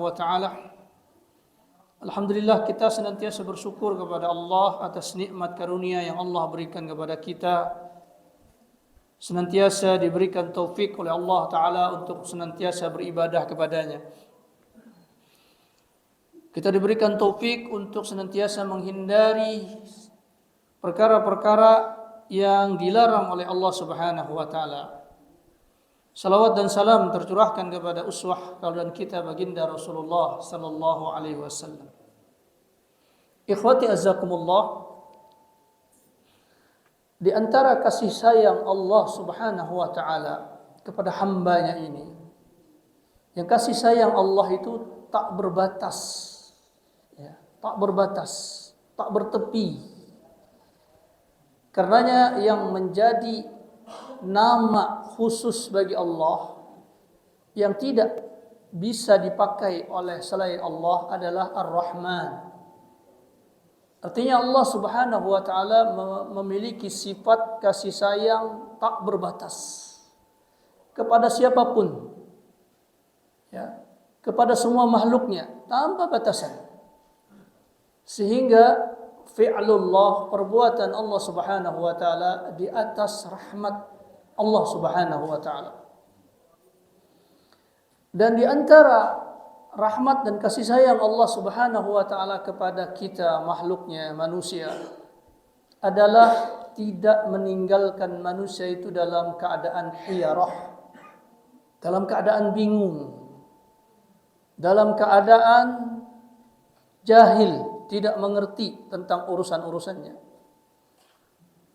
wa ta'ala. Alhamdulillah, kita senantiasa bersyukur kepada Allah atas nikmat karunia yang Allah berikan kepada kita. Senantiasa diberikan taufik oleh Allah Ta'ala untuk senantiasa beribadah kepadanya. Kita diberikan taufik untuk senantiasa menghindari perkara-perkara yang dilarang oleh Allah Subhanahu wa Ta'ala. Salawat dan salam tercurahkan kepada uswah teladan kita baginda Rasulullah sallallahu alaihi wasallam. Ikhwati azzakumullah, di antara kasih sayang Allah Subhanahu wa Ta'ala kepada hambanya ini, yang kasih sayang Allah itu tak berbatas, ya, tak berbatas, tak bertepi. Karenanya yang menjadi nama khusus bagi Allah yang tidak bisa dipakai oleh selain Allah adalah Ar-Rahman. Artinya Allah Subhanahu wa Ta'ala memiliki sifat kasih sayang tak berbatas kepada siapapun, ya, kepada semua makhluknya tanpa batasan. Sehingga fi'lullah, perbuatan Allah Subhanahu wa Ta'ala di atas rahmat Allah Subhanahu wa Ta'ala. Dan di antara rahmat dan kasih sayang Allah Subhanahu wa Ta'ala kepada kita makhluknya, manusia, adalah tidak meninggalkan manusia itu dalam keadaan hiyarah, dalam keadaan bingung, dalam keadaan jahil, tidak mengerti tentang urusan-urusannya.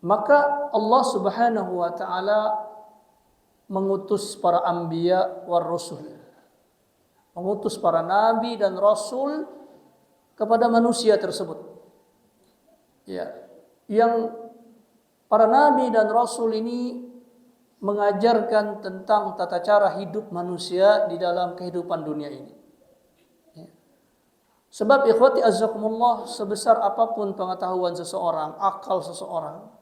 Maka Allah Subhanahu wa Ta'ala mengutus para anbiya war rusul, mengutus para nabi dan rasul kepada manusia tersebut. Ya, yang para nabi dan rasul ini mengajarkan tentang tata cara hidup manusia di dalam kehidupan dunia ini. Ya. Sebab ikhwati azzakumullah, sebesar apapun pengetahuan seseorang, akal seseorang,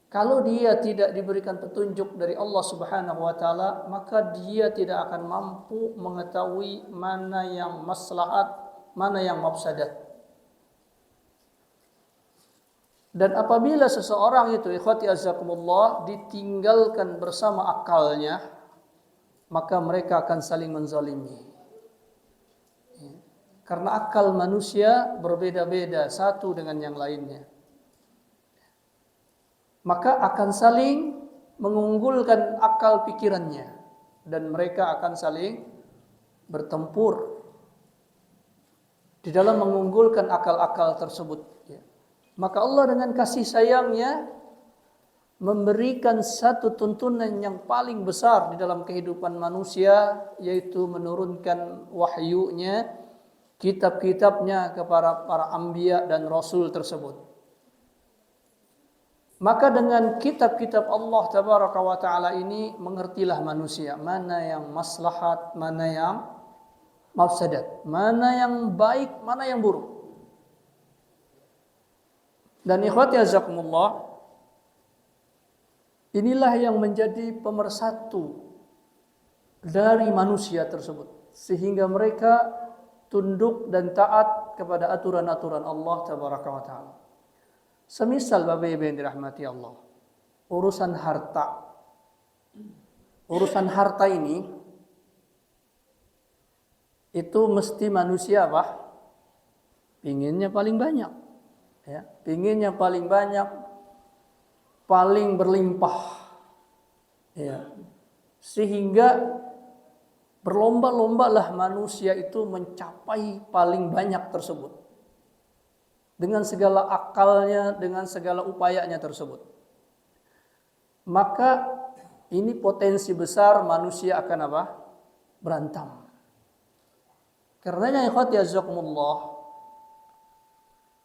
kalau dia tidak diberikan petunjuk dari Allah Subhanahu wa Ta'ala, maka dia tidak akan mampu mengetahui mana yang maslahat, mana yang mafsadat. Dan apabila seseorang itu, ikhwati azzakumullah, ditinggalkan bersama akalnya, maka mereka akan saling menzalimi. Karena akal manusia berbeda-beda satu dengan yang lainnya. Maka akan saling mengunggulkan akal pikirannya, dan mereka akan saling bertempur di dalam mengunggulkan akal-akal tersebut. Maka Allah dengan kasih sayangnya memberikan satu tuntunan yang paling besar di dalam kehidupan manusia, yaitu menurunkan wahyunya, kitab-kitabnya kepada para anbiya dan rasul tersebut. Maka dengan kitab-kitab Allah Tabaraka wa Ta'ala ini, mengertilah manusia mana yang maslahat, mana yang mafsadat, mana yang baik, mana yang buruk. Dan ikhwati azakumullah, inilah yang menjadi pemersatu dari manusia tersebut, sehingga mereka tunduk dan taat kepada aturan-aturan Allah Tabaraka wa Ta'ala. Semisal Bapak Ibu yang dirahmati Allah, urusan harta. Urusan harta ini itu mesti manusia apa? Pinginnya paling banyak, ya, pinginnya paling banyak, paling berlimpah, ya, sehingga berlomba-lombalah manusia itu mencapai paling banyak tersebut, dengan segala akalnya, dengan segala upayanya tersebut. Maka ini potensi besar manusia akan apa? Berantem. Karenanya ikhwati azzakumullah,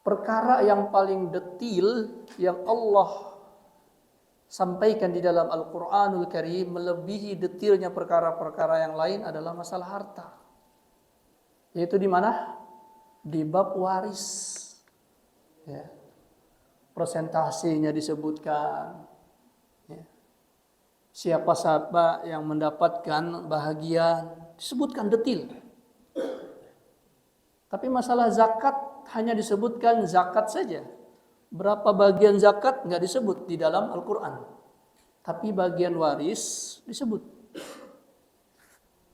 perkara yang paling detil yang Allah sampaikan di dalam Al-Quranul Karim, melebihi detilnya perkara-perkara yang lain, adalah masalah harta. Yaitu di mana? Di bab waris. Ya. Persentasenya disebutkan, ya. Siapa yang mendapatkan bahagian disebutkan detil. Tapi masalah zakat hanya disebutkan zakat saja. Berapa bagian zakat nggak disebut di dalam Al-Quran. Tapi bagian waris disebut.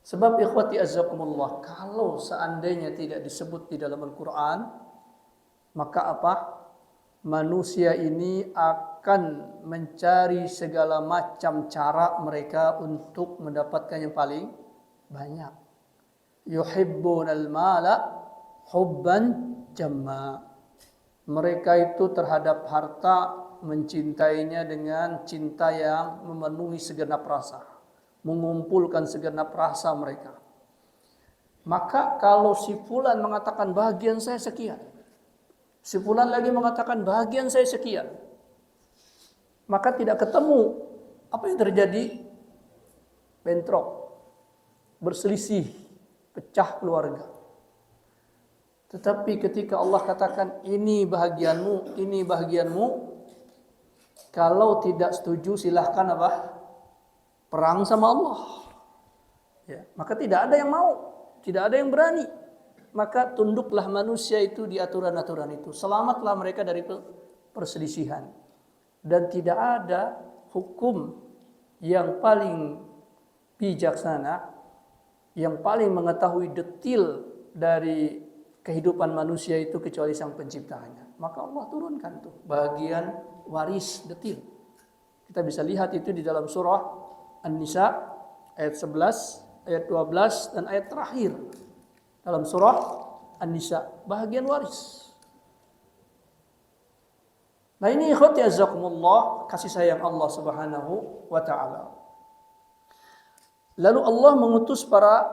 Sebab ikhwati azzakumullah, kalau seandainya tidak disebut di dalam Al-Quran, maka apa? Manusia ini akan mencari segala macam cara mereka untuk mendapatkan yang paling banyak. Yuhibbunal mala hubban jamma. Mereka itu terhadap harta mencintainya dengan cinta yang memenuhi segenap rasa, mengumpulkan segenap rasa mereka. Maka kalau si fulan mengatakan bagian saya sekian, si fulan lagi mengatakan bagian saya sekian, maka tidak ketemu apa yang terjadi? Bentrok, berselisih, pecah keluarga. Tetapi ketika Allah katakan ini bahagianmu, ini bahagianmu, kalau tidak setuju silahkan apa? Perang sama Allah. Ya, maka tidak ada yang mau, tidak ada yang berani. Maka tunduklah manusia itu di aturan-aturan itu. Selamatlah mereka dari perselisihan. Dan tidak ada hukum yang paling bijaksana, yang paling mengetahui detil dari kehidupan manusia itu kecuali Sang Penciptanya. Maka Allah turunkan tuh bagian waris detil. Kita bisa lihat itu di dalam surah An-Nisa ayat 11, ayat 12 dan ayat terakhir dalam surah An-Nisa, bahagian waris. Nah ini ikhwati azzakumullah, kasih sayang Allah Subhanahu wa taala. Lalu Allah mengutus para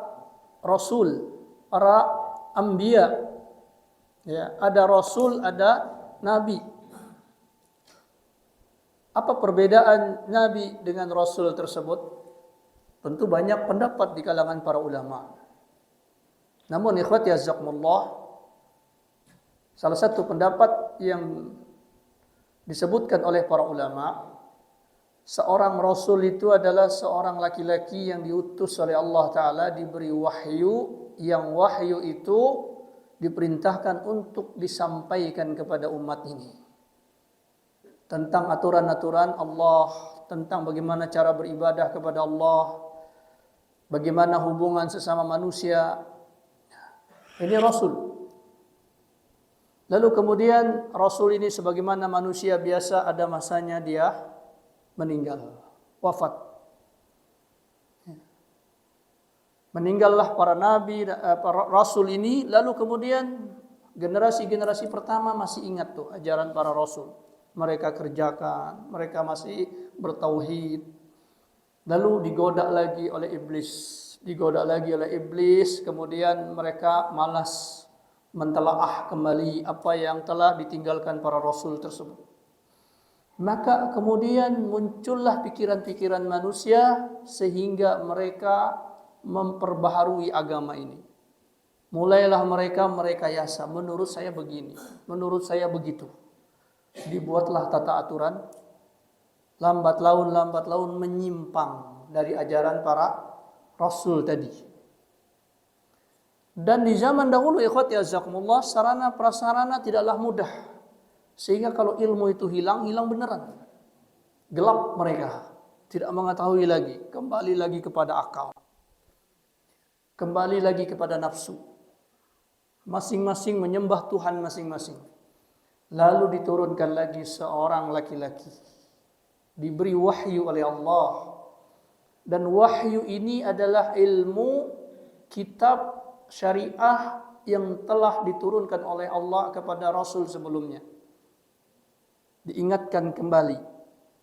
rasul, para anbiya. Ya, ada rasul, ada nabi. Apa perbedaan nabi dengan rasul tersebut? Tentu banyak pendapat di kalangan para ulama. Namun ikhwati azzakumullah, salah satu pendapat yang disebutkan oleh para ulama, seorang rasul itu adalah seorang laki-laki yang diutus oleh Allah Ta'ala, diberi wahyu, yang wahyu itu diperintahkan untuk disampaikan kepada umat ini. Tentang aturan-aturan Allah, tentang bagaimana cara beribadah kepada Allah, bagaimana hubungan sesama manusia. Ini rasul. Lalu kemudian rasul ini sebagaimana manusia biasa, ada masanya dia meninggal, wafat. Meninggallah para nabi, para rasul ini. Lalu kemudian generasi-generasi pertama masih ingat tuh ajaran para rasul. Mereka kerjakan, mereka masih bertauhid. Lalu digoda lagi oleh iblis, digoda lagi oleh iblis. Kemudian mereka malas mentelaah kembali apa yang telah ditinggalkan para rasul tersebut. Maka kemudian muncullah pikiran-pikiran manusia sehingga mereka memperbaharui agama ini. Mulailah mereka merekayasa, menurut saya begini, menurut saya begitu. Dibuatlah tata aturan, lambat laun menyimpang dari ajaran para rasul tadi. Dan di zaman dahulu ikhwati azakumullah, sarana prasarana tidaklah mudah. Sehingga kalau ilmu itu hilang beneran. Gelap mereka, tidak mengetahui lagi, kembali lagi kepada akal. Kembali lagi kepada nafsu. Masing-masing menyembah Tuhan masing-masing. Lalu diturunkan lagi seorang laki-laki. Diberi wahyu oleh Allah. Dan wahyu ini adalah ilmu kitab syariah yang telah diturunkan oleh Allah kepada Rasul sebelumnya. Diingatkan kembali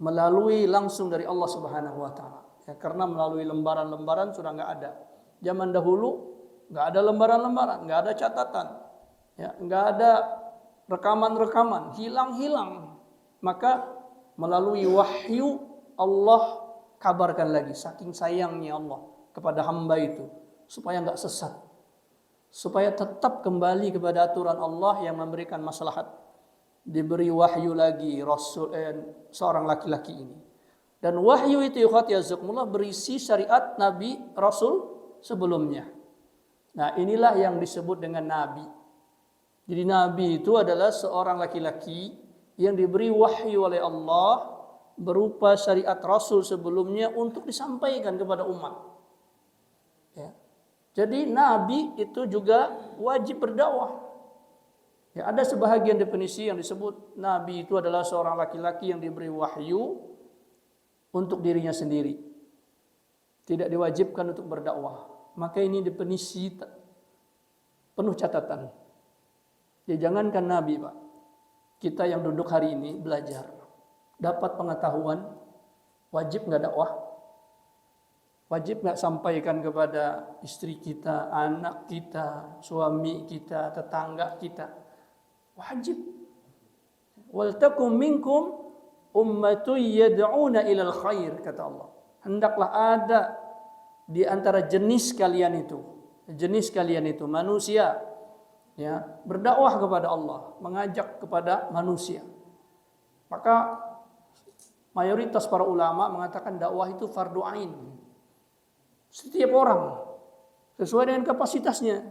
melalui langsung dari Allah Subhanahu wa taala. Ya, karena melalui lembaran-lembaran sudah enggak ada. Zaman dahulu enggak ada lembaran-lembaran, enggak ada catatan. Ya, enggak ada rekaman-rekaman, hilang-hilang. Maka melalui wahyu Allah kabarkan lagi saking sayangnya Allah kepada hamba itu supaya enggak sesat. Supaya tetap kembali kepada aturan Allah yang memberikan maslahat. Diberi wahyu lagi Rasul seorang laki-laki ini. Dan wahyu itu ikhwati azakumullah berisi syariat Nabi Rasul sebelumnya. Nah, inilah yang disebut dengan nabi. Jadi Nabi itu adalah seorang laki-laki yang diberi wahyu oleh Allah berupa syariat Rasul sebelumnya untuk disampaikan kepada umat. Ya. Jadi Nabi itu juga wajib berdakwah. Ya, ada sebahagian definisi yang disebut Nabi itu adalah seorang laki-laki yang diberi wahyu untuk dirinya sendiri. Tidak diwajibkan untuk berdakwah. Maka ini definisi penuh catatan. Ya jangankan Nabi Pak. Kita yang duduk hari ini belajar. Dapat pengetahuan. Wajib nggak dakwah? Wajib nggak sampaikan kepada istri kita, anak kita, suami kita, tetangga kita? Wajib. Wal takum minkum ummatun yad'una ilal khair, kata Allah. Hendaklah ada di antara jenis kalian itu manusia, ya, berdakwah kepada Allah, mengajak kepada manusia. Maka mayoritas para ulama mengatakan dakwah itu fardu ain. Setiap orang sesuai dengan kapasitasnya,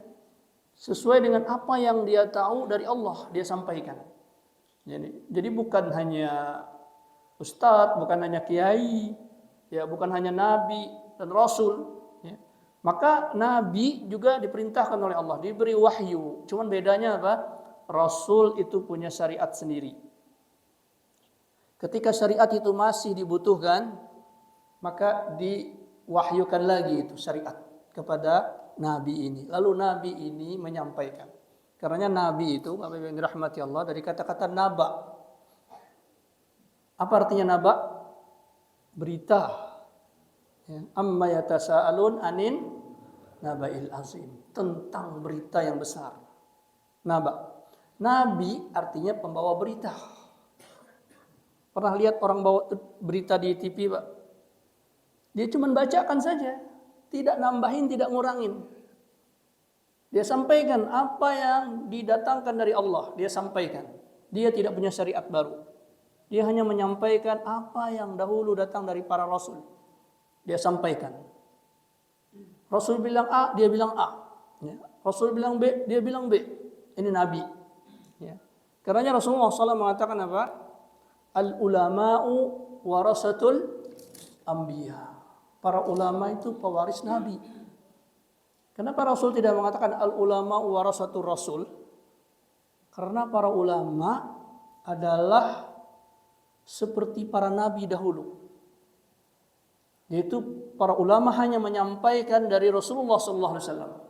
sesuai dengan apa yang dia tahu dari Allah, dia sampaikan. Jadi bukan hanya ustadz, bukan hanya kiai, ya, bukan hanya nabi dan rasul. Ya. Maka nabi juga diperintahkan oleh Allah, diberi wahyu. Cuman bedanya apa? Rasul itu punya syariat sendiri. Ketika syariat itu masih dibutuhkan, maka diwahyukan lagi itu syariat kepada nabi ini. Lalu nabi ini menyampaikan. Karena nabi itu, Bapak Ibu yang dirahmati Allah, dari kata-kata naba. Apa artinya naba? Berita. Ya. Amma yatasa'alun anin naba'il azim. Tentang berita yang besar. Naba. Nabi artinya pembawa berita. Pernah lihat orang bawa berita di TV, Pak? Dia cuma bacakan saja. Tidak nambahin, tidak ngurangin. Dia sampaikan apa yang didatangkan dari Allah. Dia sampaikan. Dia tidak punya syariat baru. Dia hanya menyampaikan apa yang dahulu datang dari para rasul. Dia sampaikan. Rasul bilang A, dia bilang A. Ya. Rasul bilang B, dia bilang B. Ini Nabi. Ya. Karena Rasulullah SAW mengatakan apa? Al-ulama'u warasatul anbiya. Para ulama itu pewaris Nabi. Kenapa Rasul tidak mengatakan al-ulama'u warasatul rasul? Karena para ulama adalah seperti para nabi dahulu. Yaitu para ulama hanya menyampaikan dari Rasulullah SAW.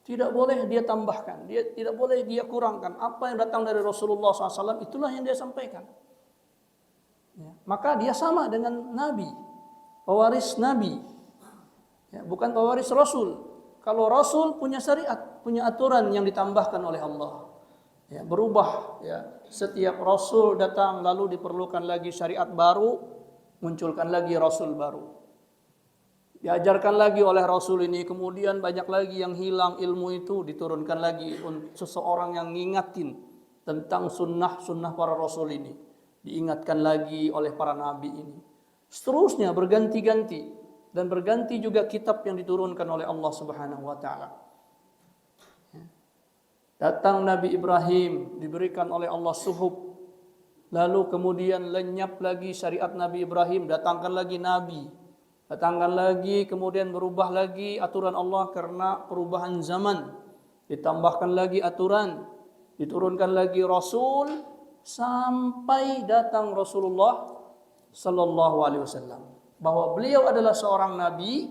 Tidak boleh dia tambahkan, dia tidak boleh dia kurangkan. Apa yang datang dari Rasulullah SAW itulah yang dia sampaikan. Ya, maka dia sama dengan nabi, pewaris nabi. Ya, bukan pewaris rasul. Kalau rasul punya syariat, punya aturan yang ditambahkan oleh Allah. Ya, berubah. Ya. Setiap rasul datang lalu diperlukan lagi syariat baru, munculkan lagi rasul baru. Diajarkan lagi oleh rasul ini, kemudian banyak lagi yang hilang ilmu itu, diturunkan lagi seseorang yang ngingatin tentang sunnah para rasul ini. Diingatkan lagi oleh para nabi ini. Seterusnya berganti-ganti. Dan berganti juga kitab yang diturunkan oleh Allah Subhanahu wa ta'ala. Datang Nabi Ibrahim, diberikan oleh Allah suhuf. Lalu kemudian lenyap lagi syariat Nabi Ibrahim, datangkan lagi Nabi. Datangkan lagi, kemudian berubah lagi aturan Allah karena perubahan zaman. Ditambahkan lagi aturan, diturunkan lagi Rasul, sampai datang Rasulullah Sallallahu Alaihi Wasallam. Bahwa beliau adalah seorang Nabi,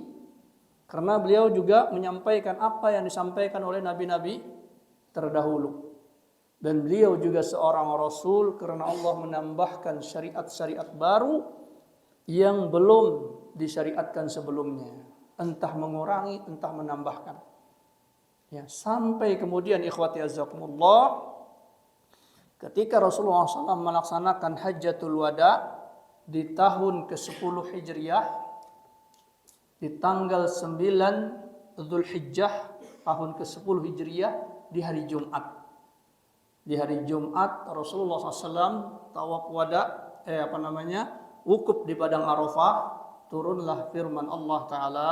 karena beliau juga menyampaikan apa yang disampaikan oleh Nabi-Nabi terdahulu. Dan beliau juga seorang Rasul karena Allah menambahkan syariat-syariat baru yang belum disyariatkan sebelumnya. Entah mengurangi, entah menambahkan. Ya, sampai kemudian ikhwati azzakumullah, ketika Rasulullah SAW melaksanakan Hajjatul Wada di tahun ke-10 Hijriah, di tanggal 9 Dzulhijjah tahun ke-10 Hijriah, di hari Jumat. Di hari Jumat Rasulullah SAW tawaf wada, wukuf di padang Arafah, turunlah firman Allah Ta'ala,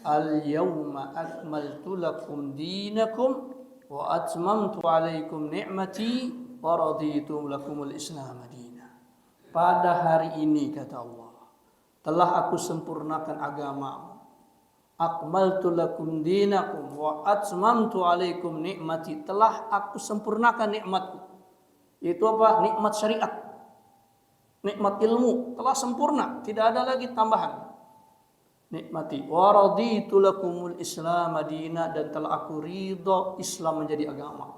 Al-yawma akmaltu lakum dinakum wa atmamtu 'alaikum ni'mati wa raditu lakumul Islam madina. Pada hari ini kata Allah, telah aku sempurnakan agamamu. Akmaltu lakum dinakum wa atmamtu 'alaikum ni'mati. Telah aku sempurnakan nikmatku. Yaitu apa? Nikmat syariat. Nikmat ilmu telah sempurna, tidak ada lagi tambahan. Nikmati wa raditu lakumul Islam madina, dan telah aku ridho Islam menjadi agama.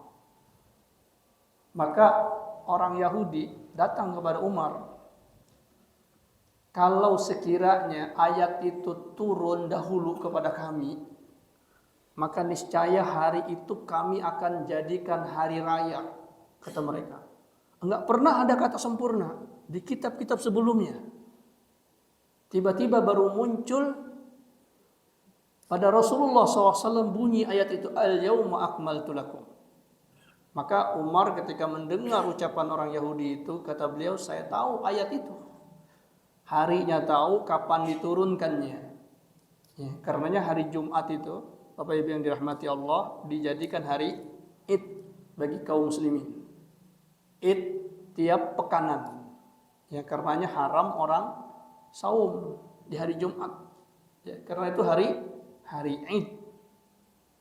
Maka orang Yahudi datang kepada Umar, kalau sekiranya ayat itu turun dahulu kepada kami, maka niscaya hari itu kami akan jadikan hari raya, kata mereka. Enggak pernah ada kata sempurna di kitab-kitab sebelumnya. Tiba-tiba baru muncul pada Rasulullah SAW bunyi ayat itu, al-yawma akmaltu lakum. Maka Umar ketika mendengar ucapan orang Yahudi itu, kata beliau, saya tahu ayat itu. Harinya tahu, kapan diturunkannya. Ya, karenanya hari Jumat itu, Bapak Ibu yang dirahmati Allah, dijadikan hari Id bagi kaum muslimin. Id tiap pekanan. Ya, karenanya haram orang saum di hari Jumat. Ya, karena itu hari Id.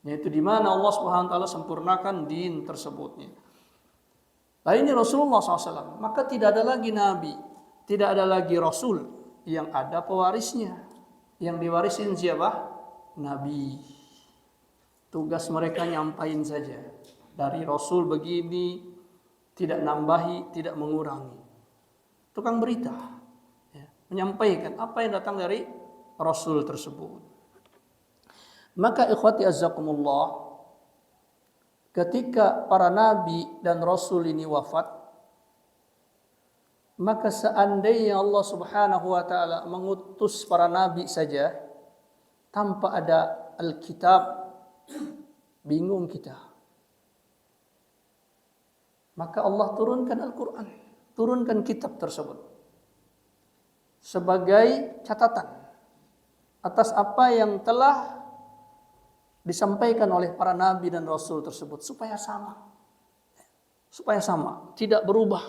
Yaitu di mana Allah Subhanahu wa taala sempurnakan din tersebutnya. Nah, ini Rasulullah SAW. Maka tidak ada lagi nabi, tidak ada lagi rasul, yang ada pewarisnya. Yang diwarisin siapa? Nabi. Tugas mereka nyampain saja. Dari rasul begini, tidak nambahi, tidak mengurangi. Tukang berita, ya, menyampaikan apa yang datang dari rasul tersebut. Maka ikhwati azzakumullah, ketika para nabi dan rasul ini wafat, maka seandainya Allah Subhanahu wa taala mengutus para nabi saja tanpa ada Alkitab, bingung kita. Maka Allah turunkan Al-Quran, turunkan kitab tersebut sebagai catatan atas apa yang telah disampaikan oleh para nabi dan rasul tersebut, supaya sama, tidak berubah.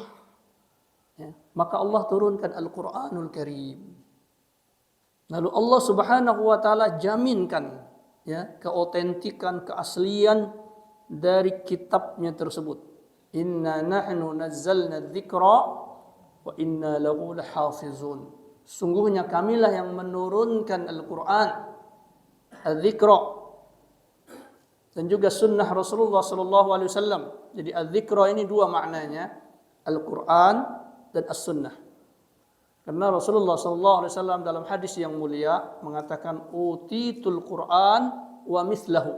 Ya. Maka Allah turunkan Al-Quranul Karim. Lalu Allah Subhanahu wa taala jaminkan, ya, keautentikan, keaslian dari kitabnya tersebut. Inna nahnu nazzalna dzikra wa inna lahu lahafizun. Sungguhnya kamilah yang menurunkan Al-Quran, Al-Dzikra, dan juga sunnah Rasulullah SAW. Jadi al-dzikra ini dua maknanya, Al-Quran dan as-sunnah. Karena Rasulullah SAW dalam hadis yang mulia mengatakan, utitul Quran wa mislahu.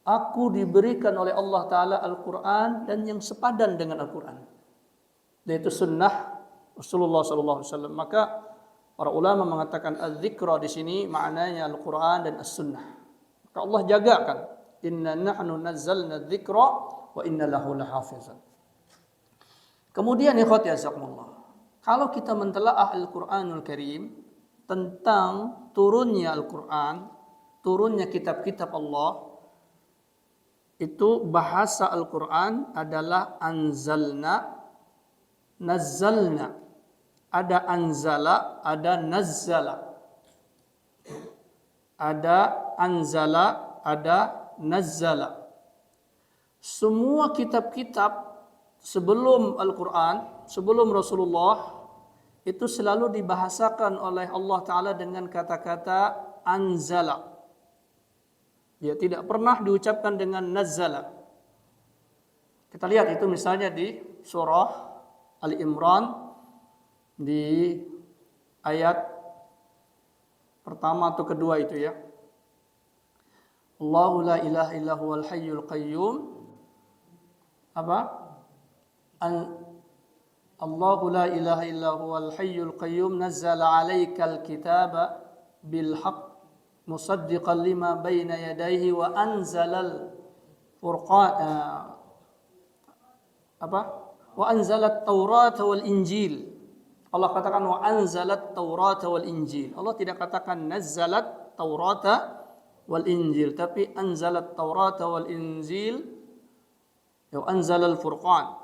Aku diberikan oleh Allah Ta'ala Al-Quran dan yang sepadan dengan Al-Quran, yaitu sunnah Rasulullah SAW. Maka para ulama mengatakan al-dzikra di sini maknanya Al-Quran dan as-sunnah. Maka Allah jagakan, inna nahnu nazzalna dzikra wa inna lahu lahafizun. Kemudian ikhwati azakumullah, kalau kita mentelaah Al-Quranul Karim tentang turunnya Al-Quran, turunnya kitab-kitab Allah, itu bahasa Al-Quran adalah anzalna, nazzalna. Ada anzala, ada nazzala. Ada anzala, ada nazzala. Semua kitab-kitab sebelum Al-Quran, sebelum Rasulullah, itu selalu dibahasakan oleh Allah Ta'ala dengan kata-kata anzala. Dia tidak pernah diucapkan dengan nazzala. Kita lihat itu misalnya di surah Ali Imran, di ayat pertama atau kedua itu, ya. Allahu la ilaha illa huwal hayyul qayyum. Apa? Allahu la ilaha illa huwal hayyul qayyum nazzala 'alaikal kitaba bil haqq musaddiqan lima baina yadayhi wa anzalal furqan wa anzalat taurata wal injil. Allah katakan wa anzalat taurata wal injil. Allah tidak katakan nazzalat taurata wal Injil, tapi anzalat Taurat wal Injil, ya anzalal Furqan.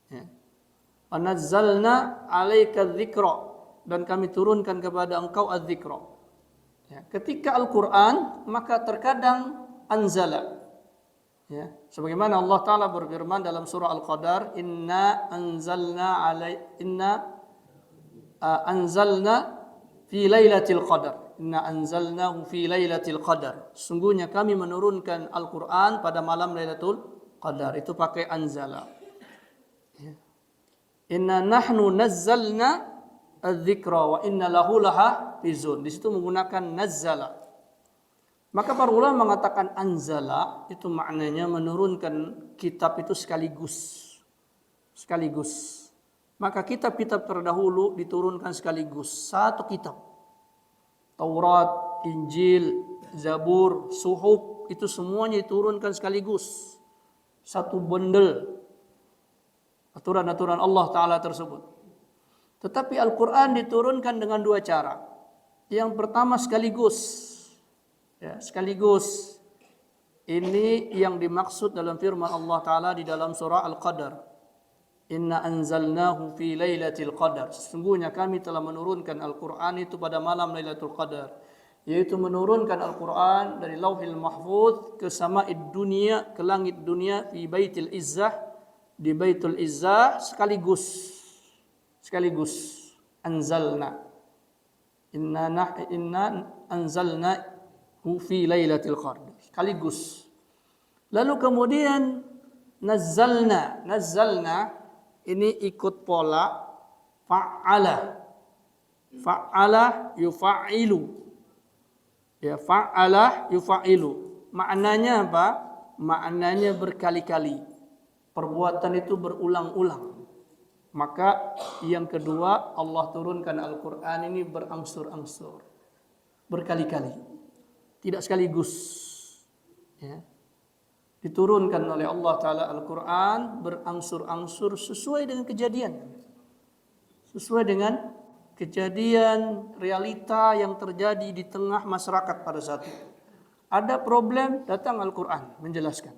Ya. Anazzalna 'alaika dzikra, dan kami turunkan kepada engkau adz-dzikra. Ya, ketika Al-Qur'an maka terkadang anzala. Ya, sebagaimana Allah Ta'ala berfirman dalam surah Al-Qadar, anzalna fi lailatul qadar. Inna anzalnahu fi lailatul qadar. Sungguhnya kami menurunkan Al-Qur'an pada malam Lailatul Qadar. Itu pakai anzala. Ya. Inna nahnu nazzalna adz-dzikra wa inna lahu lahafizun. Di situ menggunakan nazzala. Maka para ulama mengatakan anzala itu maknanya menurunkan kitab itu sekaligus. Maka kitab-kitab terdahulu diturunkan sekaligus, satu kitab. Taurat, Injil, Zabur, Suhuf, itu semuanya diturunkan sekaligus. Satu bundel aturan-aturan Allah Ta'ala tersebut. Tetapi Al-Quran diturunkan dengan dua cara. Yang pertama sekaligus. Ya, sekaligus. Ini yang dimaksud dalam firman Allah Ta'ala di dalam surah Al-Qadar. Inna anzalnahu fi lailatul qadar. Sesungguhnya kami telah menurunkan Al-Quran itu pada malam Lailatul Qadar. Yaitu menurunkan Al-Quran dari Lauhil Mahfuz ke sama'id dunia, ke langit dunia, fi baitil izzah, di Baitul Izzah sekaligus. Anzalna. Inna anzalna fi lailatul qadar. Sekaligus. Lalu kemudian nazzalna ini ikut pola fa'ala yufa'ilu. Ya, fa'ala yufa'ilu. Maknanya apa? Maknanya berkali-kali. Perbuatan itu berulang-ulang. Maka yang kedua, Allah turunkan Al-Quran ini berangsur-angsur, berkali-kali, tidak sekaligus. Ya. Diturunkan oleh Allah Ta'ala Al-Quran berangsur-angsur sesuai dengan kejadian. Sesuai dengan kejadian realita yang terjadi di tengah masyarakat pada saat itu. Ada problem, datang Al-Quran menjelaskan.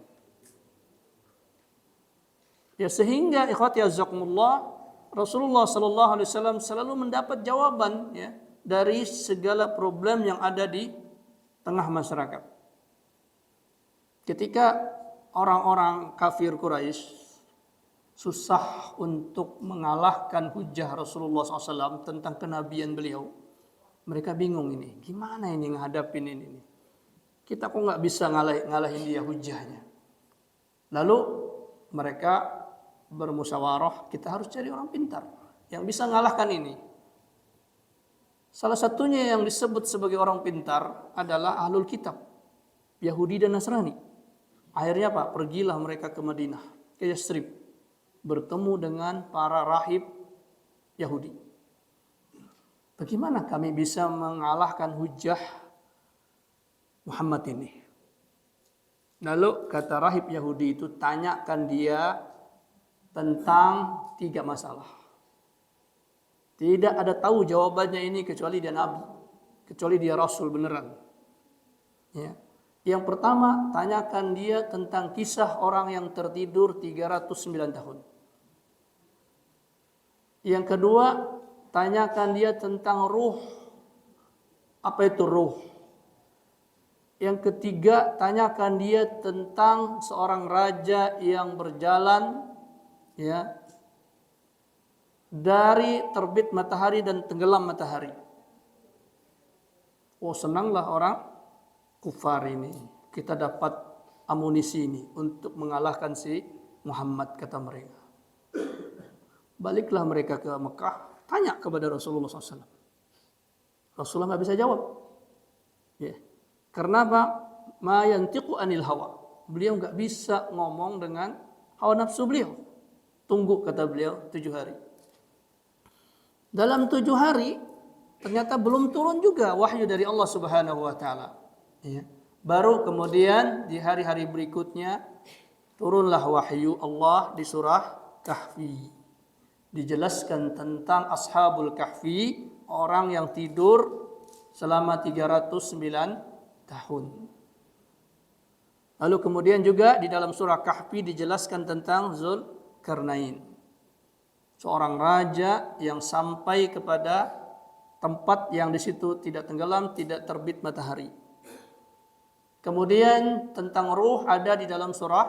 Ya, sehingga ikhwati azzakumullah, Rasulullah sallallahu alaihi wasallam selalu mendapat jawaban ya dari segala problem yang ada di tengah masyarakat. Ketika orang-orang kafir Quraisy susah untuk mengalahkan hujah Rasulullah SAW tentang kenabian beliau, mereka bingung ini, gimana ini ngadapin ini? Kita kok nggak bisa ngalahin dia hujahnya? Lalu mereka bermusyawarah, kita harus cari orang pintar yang bisa mengalahkan ini. Salah satunya yang disebut sebagai orang pintar adalah ahlul kitab, Yahudi dan Nasrani. Akhirnya apa? Pergilah mereka ke Madinah, ke Yatsrib, bertemu dengan para rahib Yahudi. Bagaimana kami bisa mengalahkan hujah Muhammad ini? Lalu kata rahib Yahudi itu, tanyakan dia tentang 3 masalah. Tidak ada tahu jawabannya ini kecuali dia Nabi, kecuali dia Rasul beneran. Ya. Yang pertama, tanyakan dia tentang kisah orang yang tertidur 309 tahun. Yang kedua, tanyakan dia tentang ruh. Apa itu ruh? Yang ketiga, tanyakan dia tentang seorang raja yang berjalan ya dari terbit matahari dan tenggelam matahari. Oh, senanglah orang kufar ini. Kita dapat amunisi ini untuk mengalahkan si Muhammad, kata mereka. Baliklah mereka ke Mekah, tanya kepada Rasulullah SAW. Rasulullah nggak bisa jawab. Ya. Karena apa? Ma yantiqu anil hawa. Beliau nggak bisa ngomong dengan hawa nafsu beliau. Tunggu, kata beliau, 7 hari. Dalam 7 hari ternyata belum turun juga wahyu dari Allah Subhanahu wa taala. Ya. Baru kemudian di hari-hari berikutnya turunlah wahyu Allah di surah Kahfi. Dijelaskan tentang Ashabul Kahfi, orang yang tidur selama 309 tahun. Lalu kemudian juga di dalam surah Kahfi dijelaskan tentang Zulkarnain. Seorang raja yang sampai kepada tempat yang di situ tidak tenggelam, tidak terbit matahari. Kemudian tentang ruh ada di dalam surah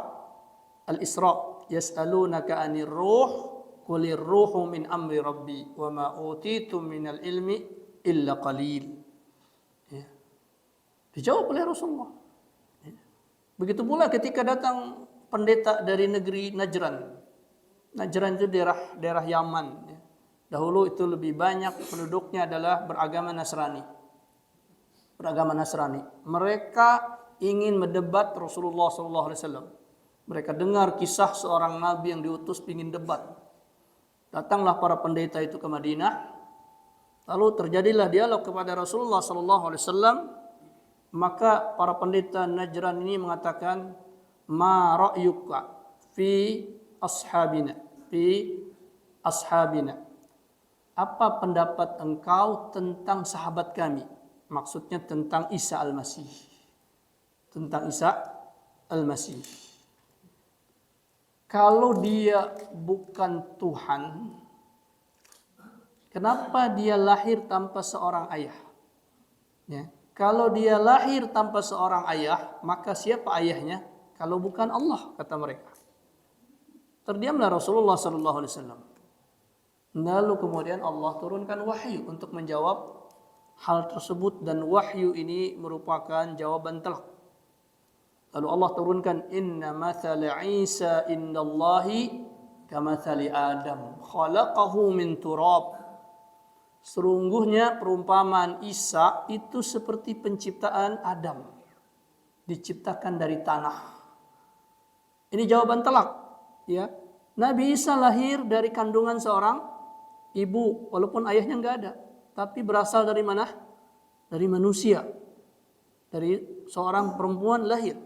Al-Isra. Yas'alunaka 'anir ruh qulir ruhu min amri rabbi wa ma utitum minal ilmi illa qalil. Ya. Dijawab oleh Rasulullah. Ya. Begitu pula ketika datang pendeta dari negeri Najran. Najran itu daerah Yaman. Ya. Dahulu itu lebih banyak penduduknya adalah beragama Nasrani. Mereka ingin mendebat Rasulullah SAW. Mereka dengar kisah seorang nabi yang diutus ingin debat. Datanglah para pendeta itu ke Madinah. Lalu terjadilah dialog kepada Rasulullah SAW. Maka para pendeta Najran ini mengatakan, ma ra'yuka fi ashabina. Apa pendapat engkau tentang sahabat kami? Maksudnya tentang Isa Al-Masih. Kalau dia bukan Tuhan, kenapa dia lahir tanpa seorang ayah? Ya. Kalau dia lahir tanpa seorang ayah, maka siapa ayahnya? Kalau bukan Allah, kata mereka. Terdiamlah Rasulullah SAW. Lalu kemudian Allah turunkan wahyu untuk menjawab hal tersebut, dan wahyu ini merupakan jawaban telak. Lalu Allah turunkan, inna mathala Isa indallahi kamathali Adam khalaqahu min turab. Sesungguhnya perumpamaan Isa itu seperti penciptaan Adam, diciptakan dari tanah. Ini jawaban telak, ya. Nabi Isa lahir dari kandungan seorang ibu, walaupun ayahnya enggak ada, tapi berasal dari mana? Dari manusia. Dari seorang perempuan lahir.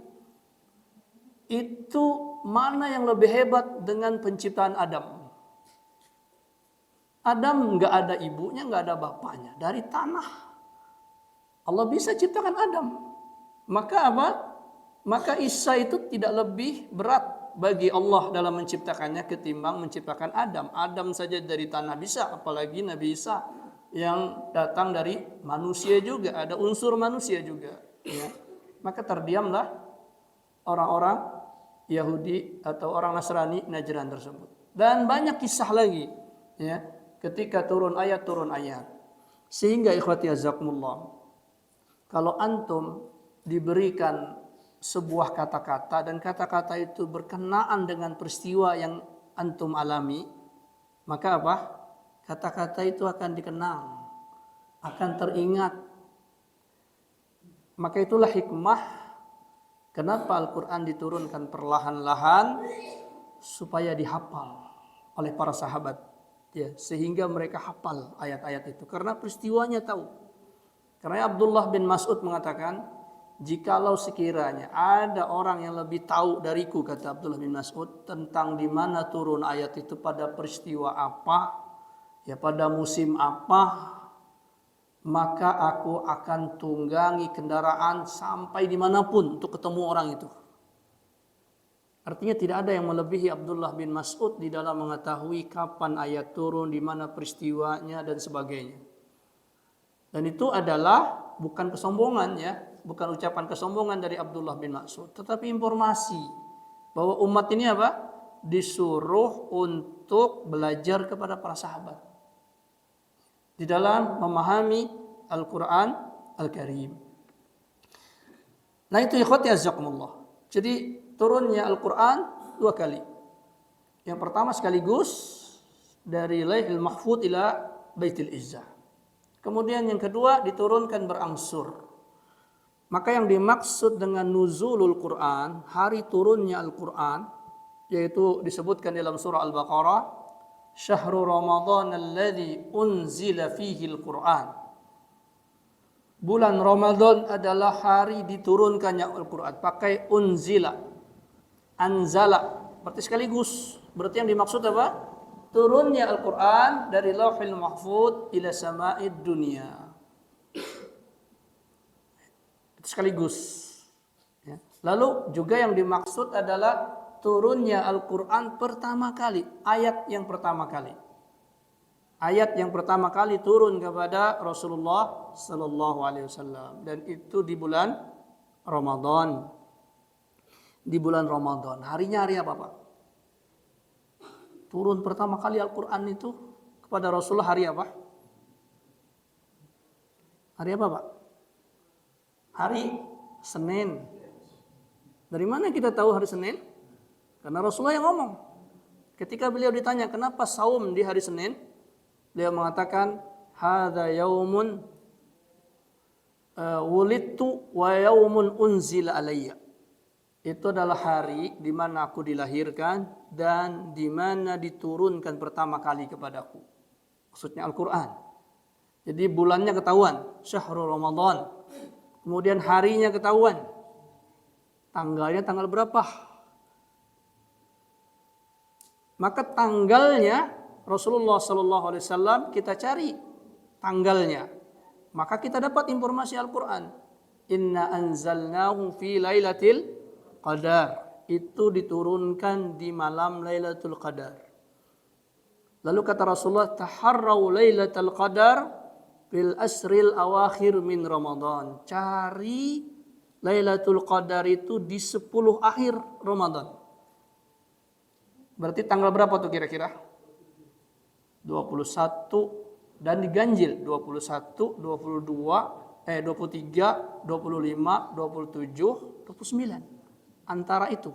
Itu mana yang lebih hebat dengan penciptaan Adam? Adam nggak ada ibunya, nggak ada bapaknya, dari tanah. Allah bisa ciptakan Adam. Maka apa? Maka Isa itu tidak lebih berat bagi Allah dalam menciptakannya ketimbang menciptakan Adam. Adam saja dari tanah bisa, apalagi Nabi Isa yang datang dari manusia juga, ada unsur manusia juga. Ya. Maka terdiamlah orang-orang Yahudi atau orang Nasrani Najran tersebut. Dan banyak kisah lagi, ya, ketika turun ayat. Sehingga ikhwati azakumullah, kalau antum diberikan sebuah kata-kata dan kata-kata itu berkenaan dengan peristiwa yang antum alami, maka apa? Kata-kata itu akan dikenang, akan teringat. Maka itulah hikmah kenapa Al-Quran diturunkan perlahan-lahan supaya dihafal oleh para sahabat, ya, sehingga mereka hafal ayat-ayat itu karena peristiwanya tahu. Karena Abdullah bin Mas'ud mengatakan, jikalau sekiranya ada orang yang lebih tahu dariku, kata Abdullah bin Mas'ud, tentang di mana turun ayat itu, pada peristiwa apa, ya pada musim apa, maka aku akan tunggangi kendaraan sampai dimanapun untuk ketemu orang itu. Artinya tidak ada yang melebihi Abdullah bin Mas'ud di dalam mengetahui kapan ayat turun, di mana peristiwanya dan sebagainya. Dan itu adalah bukan kesombongan, ya, bukan ucapan kesombongan dari Abdullah bin Mas'ud, tetapi informasi bahwa umat ini apa? Disuruh untuk belajar kepada para sahabat di dalam memahami Al-Quran Al-Karim. Nah itu ikhwati azakumullah. Jadi turunnya Al-Quran 2 kali. Yang pertama sekaligus dari Laihil Mahfud ila Baitul Izzah. Kemudian yang kedua diturunkan berangsur. Maka yang dimaksud dengan nuzulul Quran, hari turunnya Al-Quran, yaitu disebutkan dalam surah Al-Baqarah, Syahrul Ramadan alladzi unzila fihi al-Quran. Bulan Ramadan adalah hari diturunkannya Al-Quran. Pakai unzila, anzala, berarti sekaligus. Berarti yang dimaksud apa? Turunnya Al-Quran dari Lauhil Mahfud ila sama'id dunia. sekaligus. Ya. Lalu juga yang dimaksud adalah turunnya Al-Quran pertama kali, ayat yang pertama kali. Ayat yang pertama kali turun kepada Rasulullah Sallallahu Alaihi Wasallam, dan itu di bulan Ramadan. Di bulan Ramadan. Harinya hari apa, Pak? Turun pertama kali Al-Quran itu kepada Rasulullah hari apa? Hari apa, Pak? Hari Senin. Dari mana kita tahu hari Senin? Karena Rasulullah yang ngomong. Ketika beliau ditanya kenapa saum di hari Senin, beliau mengatakan, hadza yaumun wulidtu wa yaumun unzila alayya. Itu adalah hari di mana aku dilahirkan dan di mana diturunkan pertama kali kepadaku. Maksudnya Al-Quran. Jadi bulannya ketahuan, Syahrul Ramadan. Kemudian harinya ketahuan. Tanggalnya tanggal berapa? Maka tanggalnya Rasulullah Sallallahu Alaihi Wasallam kita cari tanggalnya. Maka kita dapat informasi Al-Quran. Inna anzalnahu fi lailatul qadar. Itu diturunkan di malam Lailatul Qadar. Lalu kata Rasulullah, taharrau Lailatul Qadar fil asril awakhir min Ramadan. Cari Lailatul Qadar itu di 10 akhir Ramadan. Berarti tanggal berapa tuh kira-kira? 21 dan diganjil 21, 22, 23, 25, 27, 29. Antara itu.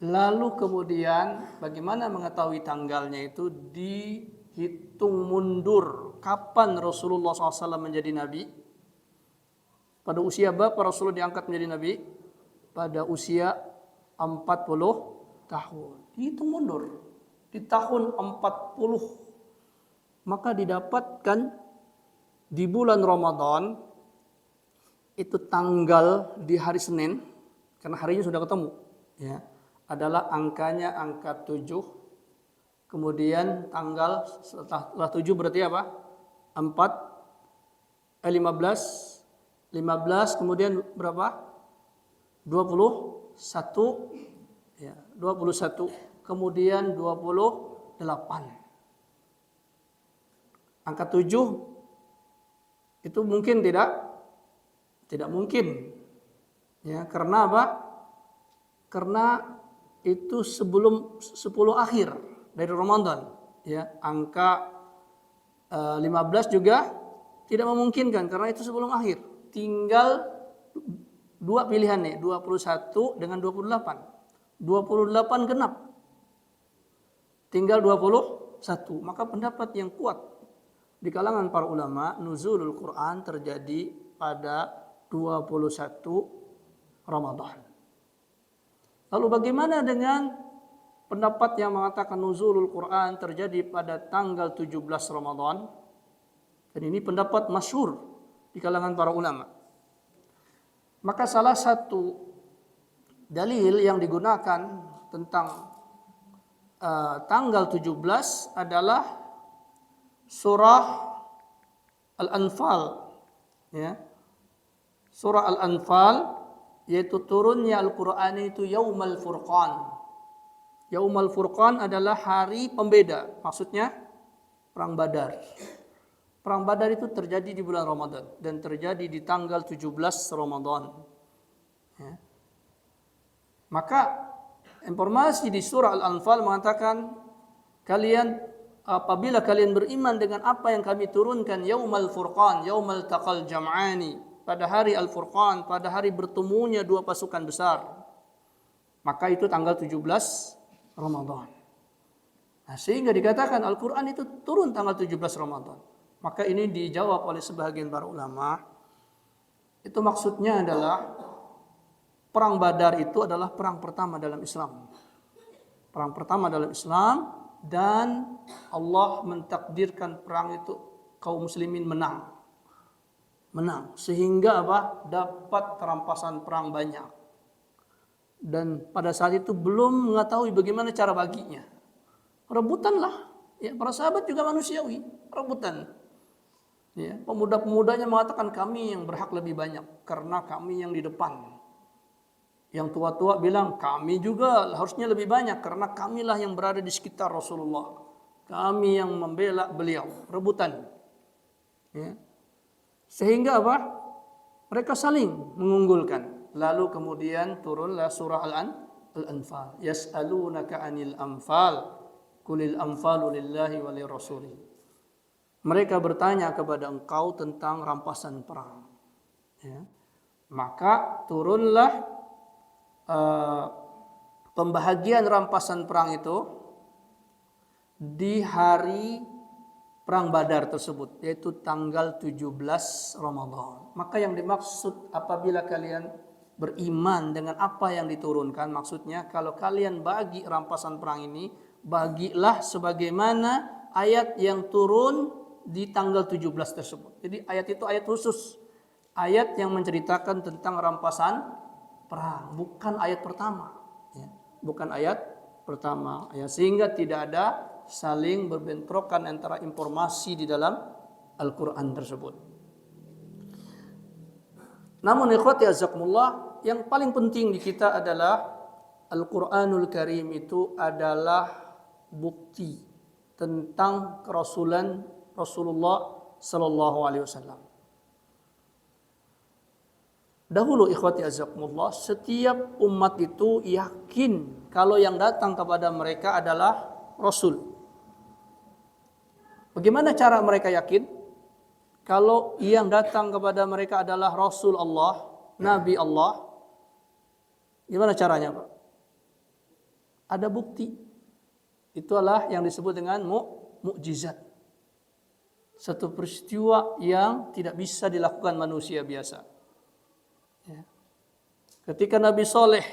Lalu kemudian bagaimana mengetahui tanggalnya itu? Dihitung mundur. Kapan Rasulullah SAW menjadi Nabi? Pada usia berapa Rasulullah diangkat menjadi Nabi? Pada usia 40 tahun. Dihitung mundur. Di tahun 40. Maka didapatkan di bulan Ramadan, itu tanggal di hari Senin, karena harinya sudah ketemu, ya, adalah angkanya angka 7. Kemudian tanggal setelah 7 berarti apa? 15, kemudian berapa? 21, ya, 21, kemudian 28. Angka 7 itu mungkin tidak? Tidak mungkin. Ya, karena apa? Karena itu sebelum 10 akhir dari Ramadan, ya. Angka 15 juga tidak memungkinkan karena itu sebelum akhir. Tinggal dua pilihan nih, 21 dengan 28. 28 genap. Tinggal 21. Maka pendapat yang kuat di kalangan para ulama, nuzulul Quran terjadi pada 21 Ramadan. Lalu bagaimana dengan pendapat yang mengatakan nuzulul Quran terjadi pada tanggal 17 Ramadan? Dan ini pendapat masyhur di kalangan para ulama. Maka salah satu dalil yang digunakan tentang tanggal 17 adalah surah Al-Anfal, ya. Surah Al-Anfal, yaitu turunnya Al-Quran itu Yaumal Furqan. Yaumal Furqan adalah hari pembeda, maksudnya Perang Badar. Perang Badar itu terjadi di bulan Ramadan dan terjadi di tanggal 17 Ramadan. Ya. Maka informasi di surah Al-Anfal mengatakan, apabila kalian beriman dengan apa yang kami turunkan, Yaumal Furqan, Yaumal Taqal Jam'ani, pada hari Al-Furqan, pada hari bertemunya dua pasukan besar, maka itu tanggal 17 Ramadan. Nah, sehingga dikatakan Al-Quran itu turun tanggal 17 Ramadan. Maka ini dijawab oleh sebagian para ulama, itu maksudnya adalah Perang Badar itu adalah perang pertama dalam Islam. Perang pertama dalam Islam, dan Allah mentakdirkan perang itu kaum muslimin menang. Sehingga apa? Dapat terampasan perang banyak. Dan pada saat itu belum mengetahui bagaimana cara baginya. Rebutanlah. Ya, para sahabat juga manusiawi, rebutan. Ya, pemuda-pemudanya mengatakan kami yang berhak lebih banyak karena kami yang di depan. Yang tua-tua bilang kami juga harusnya lebih banyak karena kamilah yang berada di sekitar Rasulullah. Kami yang membela beliau, rebutan. Ya. Sehingga apa? Mereka saling mengunggulkan. Lalu kemudian turunlah surah Al-Anfal. Yas'alunaka 'anil anfal. Qulil anfalu lillahi wa lirrasulih. Mereka bertanya kepada engkau tentang rampasan perang. Ya. Maka turunlah pembahagian rampasan perang itu di hari perang Badar tersebut, yaitu tanggal 17 Ramadan. Maka yang dimaksud apabila kalian beriman dengan apa yang diturunkan, maksudnya kalau kalian bagi rampasan perang ini, bagilah sebagaimana ayat yang turun di tanggal 17 tersebut. Jadi ayat itu ayat khusus. Ayat yang menceritakan tentang rampasan perang, bukan ayat pertama. Ya, bukan ayat pertama. Ya, sehingga tidak ada saling berbentrokan antara informasi di dalam Al-Quran tersebut. Namun ikhwati azakumullah, yang paling penting di kita adalah Al-Quranul Karim itu adalah bukti tentang kerasulan Rasulullah sallallahu alaihi wasallam. Dahulu ikhwati azakumullah, setiap umat itu yakin kalau yang datang kepada mereka adalah Rasul. Bagaimana cara mereka yakin? Kalau yang datang kepada mereka adalah Rasul Allah, Nabi Allah, gimana caranya, Pak? Ada bukti. Itulah yang disebut dengan mukjizat. Satu peristiwa yang tidak bisa dilakukan manusia biasa. Ya. Ketika Nabi Soleh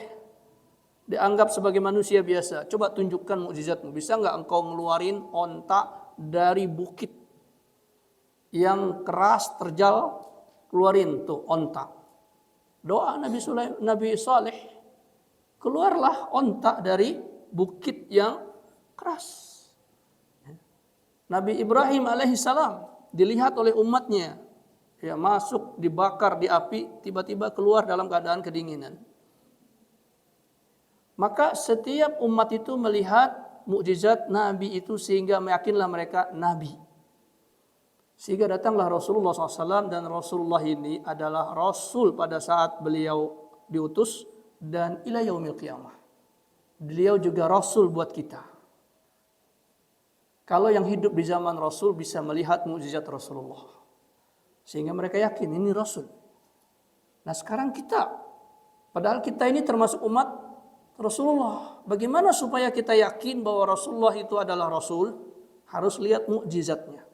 dianggap sebagai manusia biasa, coba tunjukkan mukjizatmu. Bisa nggak engkau ngeluarin onta dari bukit yang keras terjal, keluarin tuh onta. Doa Nabi Soleh, keluarlah onta dari bukit yang keras. Nabi Ibrahim alaihissalam dilihat oleh umatnya, ya, masuk dibakar di api, tiba-tiba keluar dalam keadaan kedinginan. Maka setiap umat itu melihat mukjizat Nabi itu sehingga meyakinlah mereka Nabi. Sehingga datanglah Rasulullah SAW, dan Rasulullah ini adalah Rasul pada saat beliau diutus dan ila yaumil qiyamah. Beliau juga Rasul buat kita. Kalau yang hidup di zaman Rasul bisa melihat mukjizat Rasulullah, sehingga mereka yakin ini Rasul. Nah sekarang kita, padahal kita ini termasuk umat Rasulullah. Bagaimana supaya kita yakin bahwa Rasulullah itu adalah Rasul? Harus lihat mukjizatnya.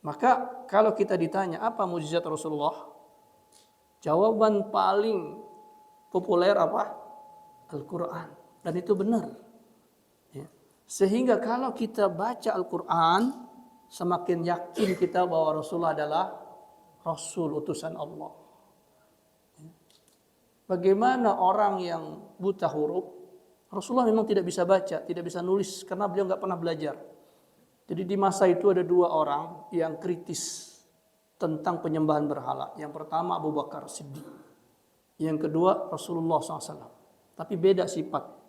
Maka kalau kita ditanya apa mukjizat Rasulullah, jawaban paling populer apa? Al-Quran. Dan itu benar. Sehingga kalau kita baca Al-Quran, semakin yakin kita bahwa Rasulullah adalah Rasul utusan Allah. Bagaimana orang yang buta huruf, Rasulullah memang tidak bisa baca, tidak bisa nulis karena beliau nggak pernah belajar. Jadi di masa itu ada dua orang yang kritis tentang penyembahan berhala. Yang pertama Abu Bakar Siddiq, yang kedua Rasulullah SAW. Tapi beda sifat.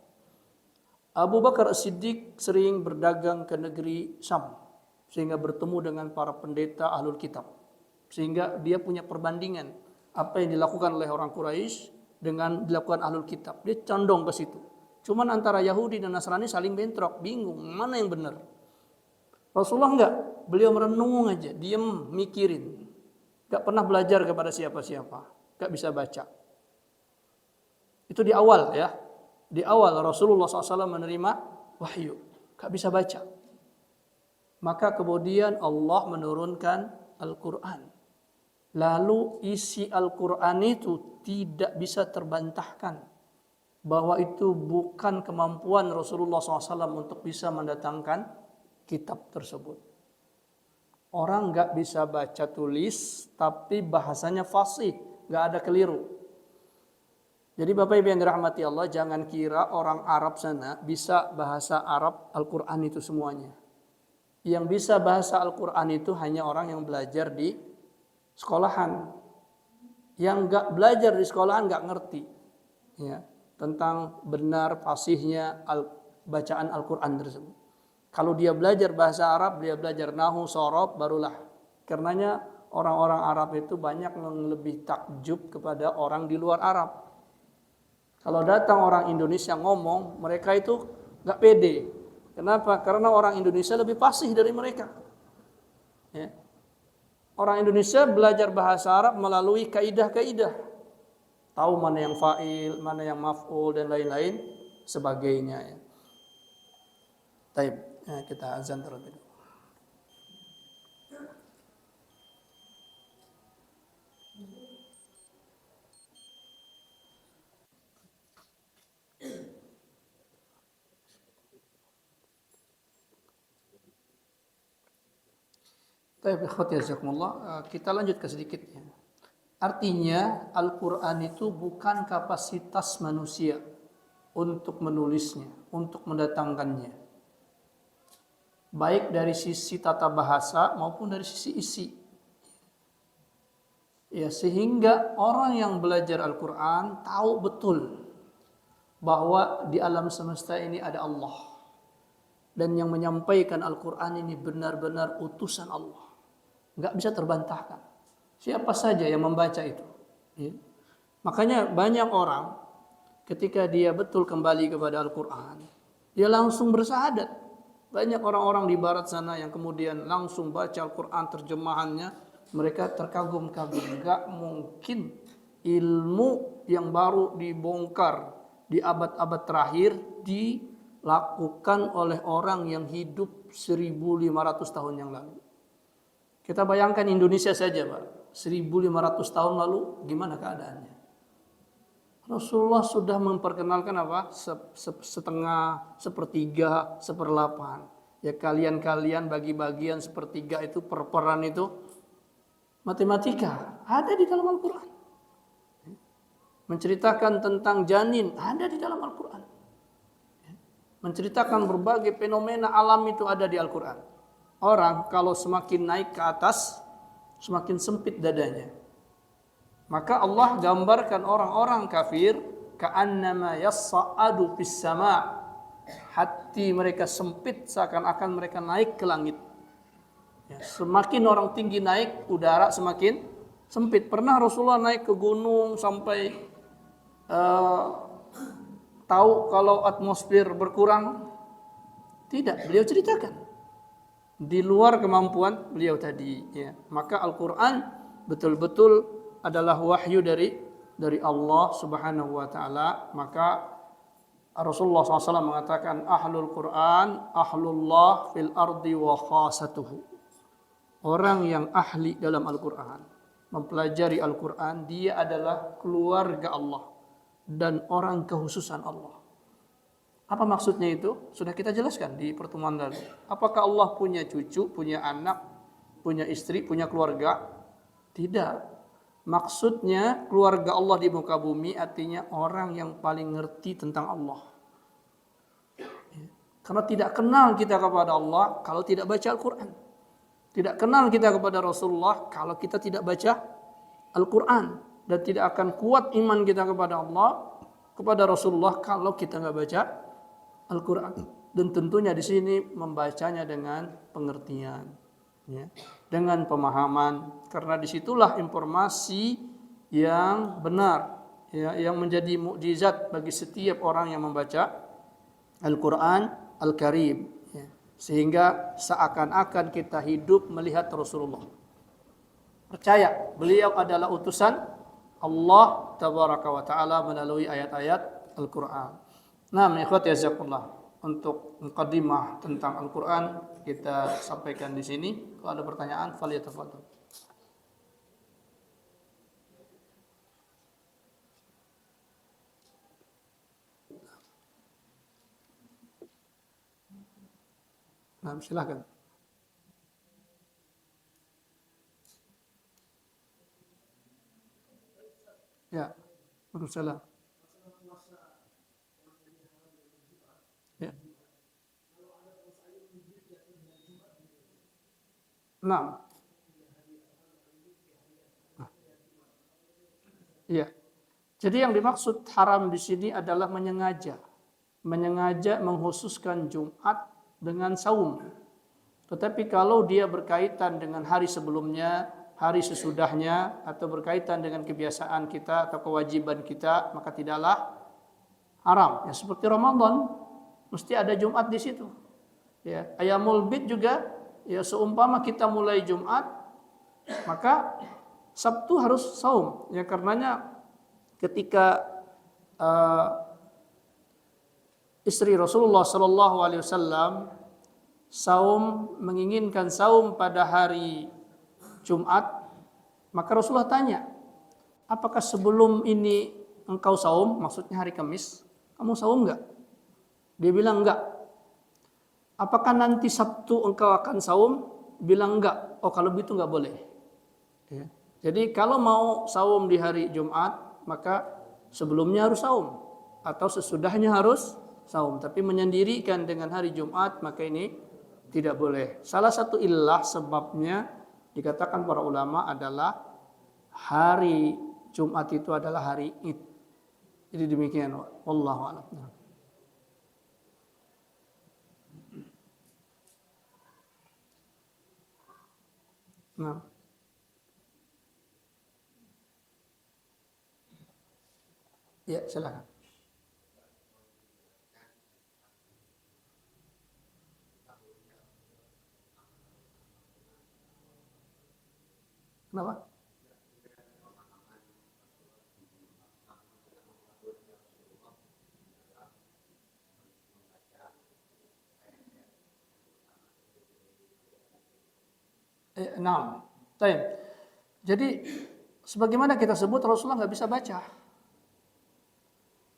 Abu Bakar As-Siddiq sering berdagang ke negeri Syam, sehingga bertemu dengan para pendeta Ahlul Kitab. Sehingga dia punya perbandingan apa yang dilakukan oleh orang Quraisy dengan dilakukan Ahlul Kitab. Dia condong ke situ. Cuman antara Yahudi dan Nasrani saling bentrok, bingung mana yang benar. Rasulullah enggak, beliau merenung aja, diam, mikirin. Enggak pernah belajar kepada siapa-siapa, enggak bisa baca. Itu di awal ya. Di awal Rasulullah SAW menerima wahyu, gak bisa baca. Maka kemudian Allah menurunkan Al-Quran. Lalu isi Al-Quran itu tidak bisa terbantahkan. Bahwa itu bukan kemampuan Rasulullah SAW untuk bisa mendatangkan kitab tersebut. Orang gak bisa baca tulis, tapi bahasanya fasih, gak ada keliru. Jadi Bapak Ibu yang dirahmati Allah, jangan kira orang Arab sana bisa bahasa Arab Al-Quran itu semuanya. Yang bisa bahasa Al-Quran itu hanya orang yang belajar di sekolahan. Yang nggak belajar di sekolahan nggak ngerti ya tentang benar fasihnya bacaan Al-Quran tersebut. Kalau dia belajar bahasa Arab, dia belajar nahu, sorob, barulah. Karenanya orang-orang Arab itu banyak yang lebih takjub kepada orang di luar Arab. Kalau datang orang Indonesia ngomong, mereka itu nggak pede. Kenapa? Karena orang Indonesia lebih fasih dari mereka. Ya. Orang Indonesia belajar bahasa Arab melalui kaidah-kaidah. Tahu mana yang fa'il, mana yang maf'ul dan lain-lain sebagainya. Ya. Taib, ya, kita azan terlebih dahulu. Taib, ikhwati jazakumullah. Kita lanjut ke sedikit ya. Artinya Al-Quran itu bukan kapasitas manusia untuk menulisnya, untuk mendatangkannya. Baik dari sisi tata bahasa maupun dari sisi isi. Ya, sehingga orang yang belajar Al-Quran tahu betul bahwa di alam semesta ini ada Allah. Dan yang menyampaikan Al-Quran ini benar-benar utusan Allah. Nggak bisa terbantahkan. Siapa saja yang membaca itu. Ya. Makanya banyak orang ketika dia betul kembali kepada Al-Quran, dia langsung bersahadat. Banyak orang-orang di barat sana yang kemudian langsung baca Al-Quran terjemahannya, mereka terkagum-kagum. Gak mungkin ilmu yang baru dibongkar di abad-abad terakhir dilakukan oleh orang yang hidup 1500 tahun yang lalu. Kita bayangkan Indonesia saja, Pak. 1500 tahun lalu gimana keadaannya? Rasulullah sudah memperkenalkan apa? Setengah, sepertiga, seperdelapan. Ya kalian bagi-bagian sepertiga itu perperan itu matematika ada di dalam Al-Quran. Menceritakan tentang janin ada di dalam Al-Quran. Menceritakan berbagai fenomena alam itu ada di Al-Quran. Orang kalau semakin naik ke atas semakin sempit dadanya. Maka Allah gambarkan orang-orang kafir ka'annama yassa'adu fis sama'. Hati mereka sempit seakan-akan mereka naik ke langit. Ya, semakin orang tinggi naik, udara semakin sempit. Pernah Rasulullah naik ke gunung sampai tahu kalau atmosfer berkurang? Tidak, beliau ceritakan. Di luar kemampuan beliau tadi ya. Maka Al-Qur'an betul-betul adalah wahyu dari Allah Subhanahu wa taala. Maka Rasulullah SAW mengatakan ahlul Qur'an ahlullah fil ardi wa khasatuhu. Orang yang ahli dalam Al-Qur'an, mempelajari Al-Qur'an, dia adalah keluarga Allah dan orang kekhususan Allah. Apa maksudnya itu? Sudah kita jelaskan di pertemuan lalu. Apakah Allah punya cucu, punya anak, punya istri, punya keluarga? Tidak. Maksudnya keluarga Allah di muka bumi artinya orang yang paling ngerti tentang Allah. Karena tidak kenal kita kepada Allah kalau tidak baca Al-Quran. Tidak kenal kita kepada Rasulullah kalau kita tidak baca Al-Quran. Dan tidak akan kuat iman kita kepada Allah, kepada Rasulullah kalau kita nggak baca Al-Quran. Dan tentunya di sini membacanya dengan pengertian, ya, dengan pemahaman, karena disitulah informasi yang benar, ya, yang menjadi mukjizat bagi setiap orang yang membaca Al-Quran Al-Karim, ya, sehingga seakan-akan kita hidup melihat Rasulullah. Percaya beliau adalah utusan Allah Tabaraka wa Ta'ala melalui ayat-ayat Al-Quran. Nah, ikhwati jazakumullah, untuk muqaddimah tentang Al-Quran kita sampaikan di sini. Kalau ada pertanyaan, falyatafadhal. Nah, silakan. Ya, Waalaikumsalam. Ya. Nah, iya. Jadi yang dimaksud haram di sini adalah menyengaja menghususkan Jumat dengan saum. Tetapi kalau dia berkaitan dengan hari sebelumnya, hari sesudahnya, atau berkaitan dengan kebiasaan kita atau kewajiban kita, maka tidaklah haram. Ya seperti Ramadan, mesti ada Jumat di situ. Ya, Ayamul Bid juga, ya seumpama kita mulai Jumat, maka Sabtu harus saum. Ya karenanya ketika istri Rasulullah Shallallahu Alaihi Wasallam menginginkan saum pada hari Jumat, maka Rasulullah tanya, apakah sebelum ini engkau saum, maksudnya hari Kamis, kamu saum enggak? Dia bilang enggak. Apakah nanti Sabtu engkau akan saum? Bilang enggak. Oh kalau begitu enggak boleh. Ya. Jadi kalau mau saum di hari Jumat, maka sebelumnya harus saum atau sesudahnya harus saum. Tapi menyendirikan dengan hari Jumat, maka ini tidak boleh. Salah satu illah sebabnya dikatakan para ulama adalah hari Jumat itu adalah hari Id. Jadi demikian, wallahu a'lam. Nah. Ya, silakan. Kenapa? Nah, jadi sebagaimana kita sebut Rasulullah nggak bisa baca,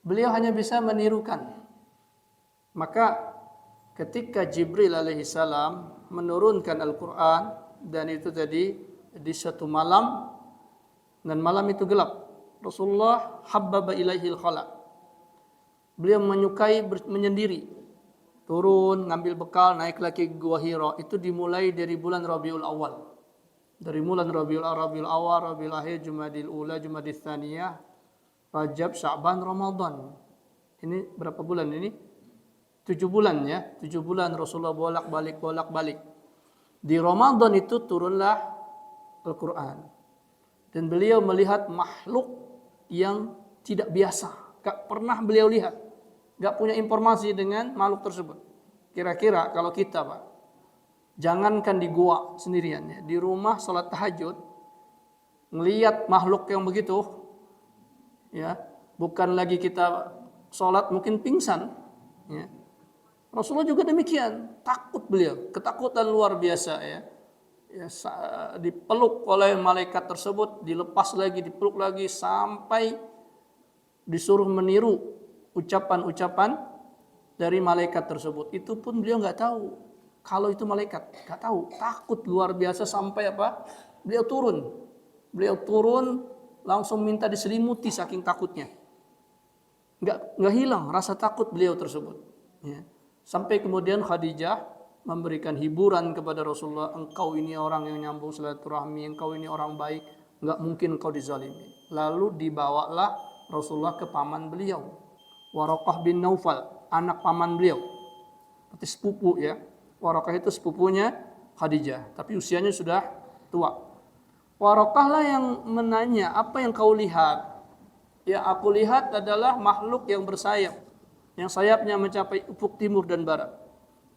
beliau hanya bisa menirukan. Maka ketika Jibril alaihissalam menurunkan Al-Quran dan itu tadi di suatu malam dan malam itu gelap, Rasulullah habbaba ilaihil khala, beliau menyukai menyendiri, turun, ngambil bekal, naik lagi ke Gua Hira. Itu dimulai dari bulan Rabiul Awal. Dari bulan Rabiul Awal, Rabiul Akhir, Jumadil Ula, Jumadil Tsaniyah, Rajab, Sya'ban, Ramadan. Ini berapa bulan ini? 7 bulan ya. 7 bulan Rasulullah bolak-balik. Di Ramadan itu turunlah Al-Quran. Dan beliau melihat makhluk yang tidak biasa. Gak pernah beliau lihat. Gak punya informasi dengan makhluk tersebut. Kira-kira kalau kita Pak, jangankan di gua sendirian ya, di rumah sholat tahajud, ngelihat makhluk yang begitu, ya bukan lagi kita sholat mungkin pingsan. Ya. Rasulullah juga demikian, takut beliau, ketakutan luar biasa ya. Ya, dipeluk oleh malaikat tersebut, dilepas lagi, dipeluk lagi sampai disuruh meniru ucapan-ucapan dari malaikat tersebut. Itu pun beliau nggak tahu kalau itu malaikat, nggak tahu, takut luar biasa sampai apa? Beliau turun langsung minta diselimuti saking takutnya. Nggak hilang rasa takut beliau tersebut. Ya. Sampai kemudian Khadijah memberikan hiburan kepada Rasulullah, engkau ini orang yang nyambung silaturahmi, engkau ini orang baik, nggak mungkin engkau dizalimi. Lalu dibawalah Rasulullah ke paman beliau, Waraqah bin Naufal, anak paman beliau, berarti sepupu ya. Waraqah itu sepupunya Khadijah, tapi usianya sudah tua. Waraqah lah yang menanya, apa yang kau lihat? Yang aku lihat adalah makhluk yang bersayap, yang sayapnya mencapai ufuk timur dan barat.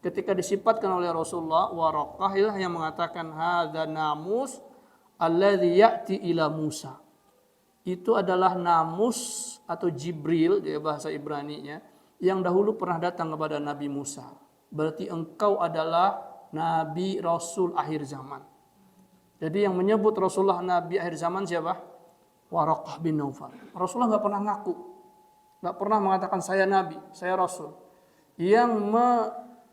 Ketika disifatkan oleh Rasulullah, Waraqah lah yang mengatakan, hadza namus alladzi ya'ti ila Musa. Itu adalah namus atau Jibril, dia bahasa Ibrani-nya, yang dahulu pernah datang kepada Nabi Musa. Berarti engkau adalah Nabi Rasul akhir zaman. Jadi yang menyebut Rasulullah Nabi akhir zaman siapa? Waraqah bin Naufal. Rasulullah nggak pernah ngaku, nggak pernah mengatakan saya Nabi, saya Rasul. Yang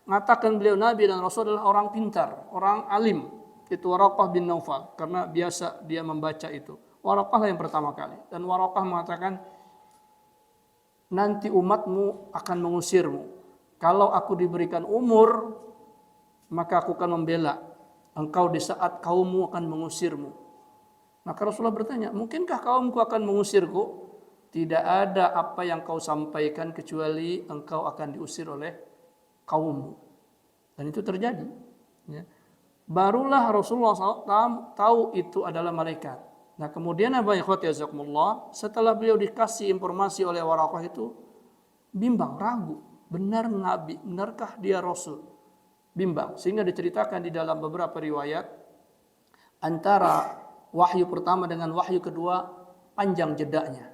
mengatakan beliau Nabi dan Rasul adalah orang pintar, orang alim. Itu Waraqah bin Naufal, karena biasa dia membaca itu. Waraqah lah yang pertama kali. Dan Waraqah mengatakan, nanti umatmu akan mengusirmu. Kalau aku diberikan umur, maka aku akan membela engkau di saat kaummu akan mengusirmu. Maka Rasulullah bertanya, mungkinkah kaumku akan mengusirku? Tidak ada apa yang kau sampaikan kecuali engkau akan diusir oleh kaummu. Dan itu terjadi. Ya. Barulah Rasulullah SAW tahu itu adalah malaikat. Nah kemudian apa ya ikhwati jazakumullah, setelah beliau dikasih informasi oleh Waraqah itu, bimbang, ragu, benar Nabi, benarkah dia Rasul? Bimbang, sehingga diceritakan di dalam beberapa riwayat, antara wahyu pertama dengan wahyu kedua panjang jedanya,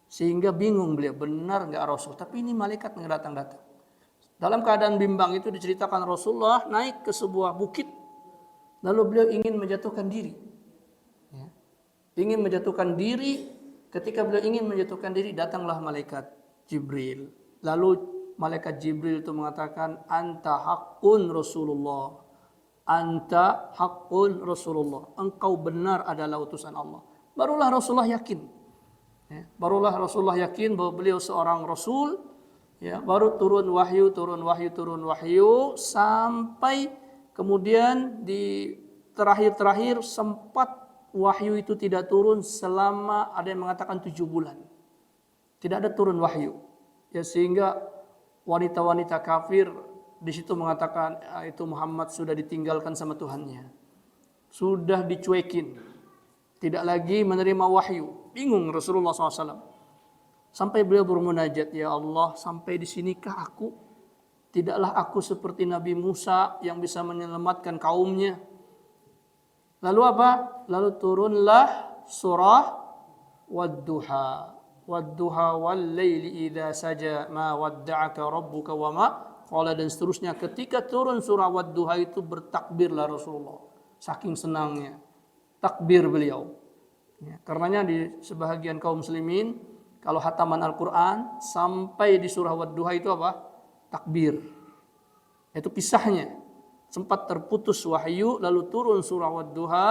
sehingga bingung beliau, benar nggak Rasul? Tapi ini malaikat yang datang-datang. Dalam keadaan bimbang itu diceritakan Rasulullah naik ke sebuah bukit, lalu beliau ingin menjatuhkan diri. Ya. Ingin menjatuhkan diri, ketika beliau ingin menjatuhkan diri, datanglah malaikat Jibril. Lalu malaikat Jibril itu mengatakan, anta haqqun Rasulullah. Anta haqqun Rasulullah. Engkau benar adalah utusan Allah. Barulah Rasulullah yakin. Ya. Barulah Rasulullah yakin bahwa beliau seorang Rasul. Ya, baru turun wahyu, sampai kemudian di terakhir sempat wahyu itu tidak turun selama ada yang mengatakan 7 bulan. Tidak ada turun wahyu. Ya, sehingga wanita-wanita kafir di situ mengatakan itu Muhammad sudah ditinggalkan sama Tuhannya. Sudah dicuekin. Tidak lagi menerima wahyu. Bingung Rasulullah SAW. Sampai beliau bermunajat, ya Allah, sampai di sinikah aku? Tidaklah aku seperti Nabi Musa yang bisa menyelamatkan kaumnya. Lalu apa? Lalu turunlah surah Wadduha. Wadduha wal laili idza saja ma wadda'aka rabbuka wa ma qala, dan seterusnya. Ketika turun surah Wadduha itu bertakbirlah Rasulullah. Saking senangnya. Takbir beliau. Ya, karenanya di sebahagian kaum muslimin kalau hataman Al-Quran sampai di surah Wadduha itu apa? Takbir. Itu kisahnya. Sempat terputus wahyu lalu turun surah Wadduha,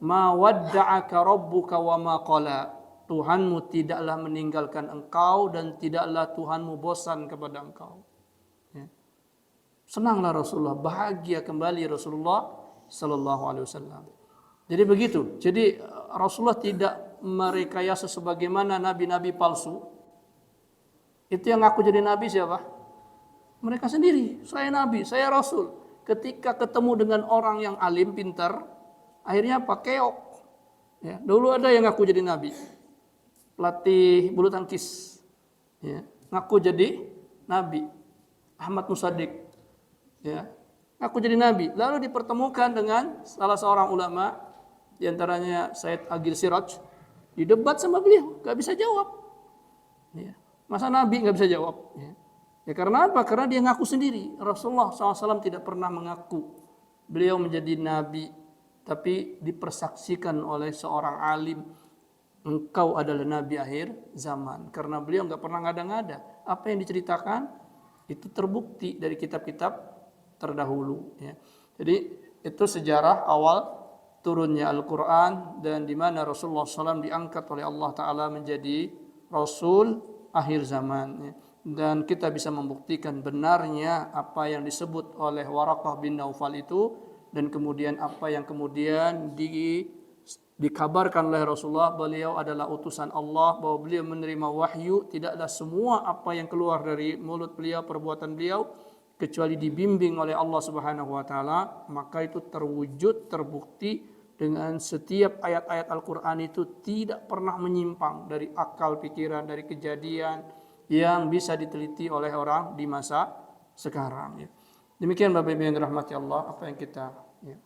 ma wadda'aka rabbuka wa ma qala. Tuhanmu tidaklah meninggalkan engkau dan tidaklah Tuhanmu bosan kepada engkau. Ya. Senanglah Rasulullah, bahagia kembali Rasulullah sallallahu alaihi wasallam. Jadi begitu. Jadi Rasulullah tidak merekayasa sebagaimana nabi-nabi palsu. Itu yang ngaku jadi nabi siapa? Mereka sendiri. Saya nabi, saya rasul. Ketika ketemu dengan orang yang alim, pintar, akhirnya apa? Keok. Ya, dulu ada yang ngaku jadi nabi. Pelatih bulu tangkis. Ya, ngaku jadi nabi. Ahmad Musaddiq. Ya, ngaku jadi nabi. Lalu dipertemukan dengan salah seorang ulama, di antaranya Said Agil Siraj, didebat sama beliau, gak bisa jawab. Ya. Masa Nabi gak bisa jawab? Ya karena apa? Karena dia ngaku sendiri. Rasulullah SAW tidak pernah mengaku beliau menjadi Nabi, tapi dipersaksikan oleh seorang alim, engkau adalah Nabi akhir zaman. Karena beliau gak pernah ngada-ngada. Apa yang diceritakan itu terbukti dari kitab-kitab terdahulu. Ya. Jadi itu sejarah awal turunnya Al-Quran dan di mana Rasulullah SAW diangkat oleh Allah Ta'ala menjadi Rasul akhir zaman. Dan kita bisa membuktikan benarnya apa yang disebut oleh Waraqah bin Naufal itu, dan kemudian apa yang kemudian dikabarkan oleh Rasulullah, beliau adalah utusan Allah, bahwa beliau menerima wahyu, tidaklah semua apa yang keluar dari mulut beliau, perbuatan beliau, kecuali dibimbing oleh Allah Subhanahu wa taala, maka itu terwujud, terbukti dengan setiap ayat-ayat Al-Qur'an itu tidak pernah menyimpang dari akal pikiran, dari kejadian yang bisa diteliti oleh orang di masa sekarang. Demikian Bapak Ibu yang dirahmati Allah, apa yang kita ya.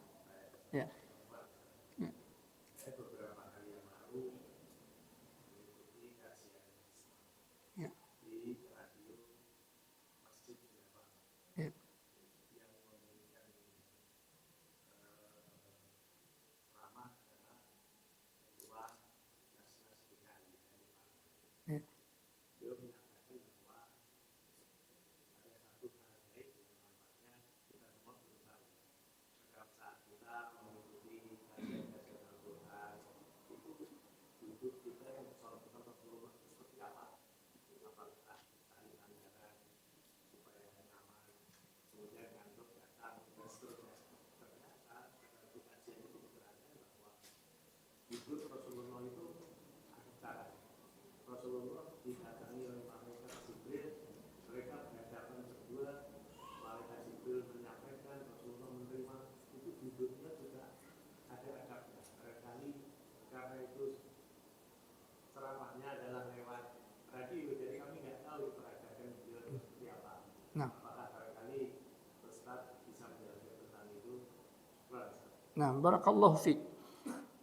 Nah, barakallahu fiik.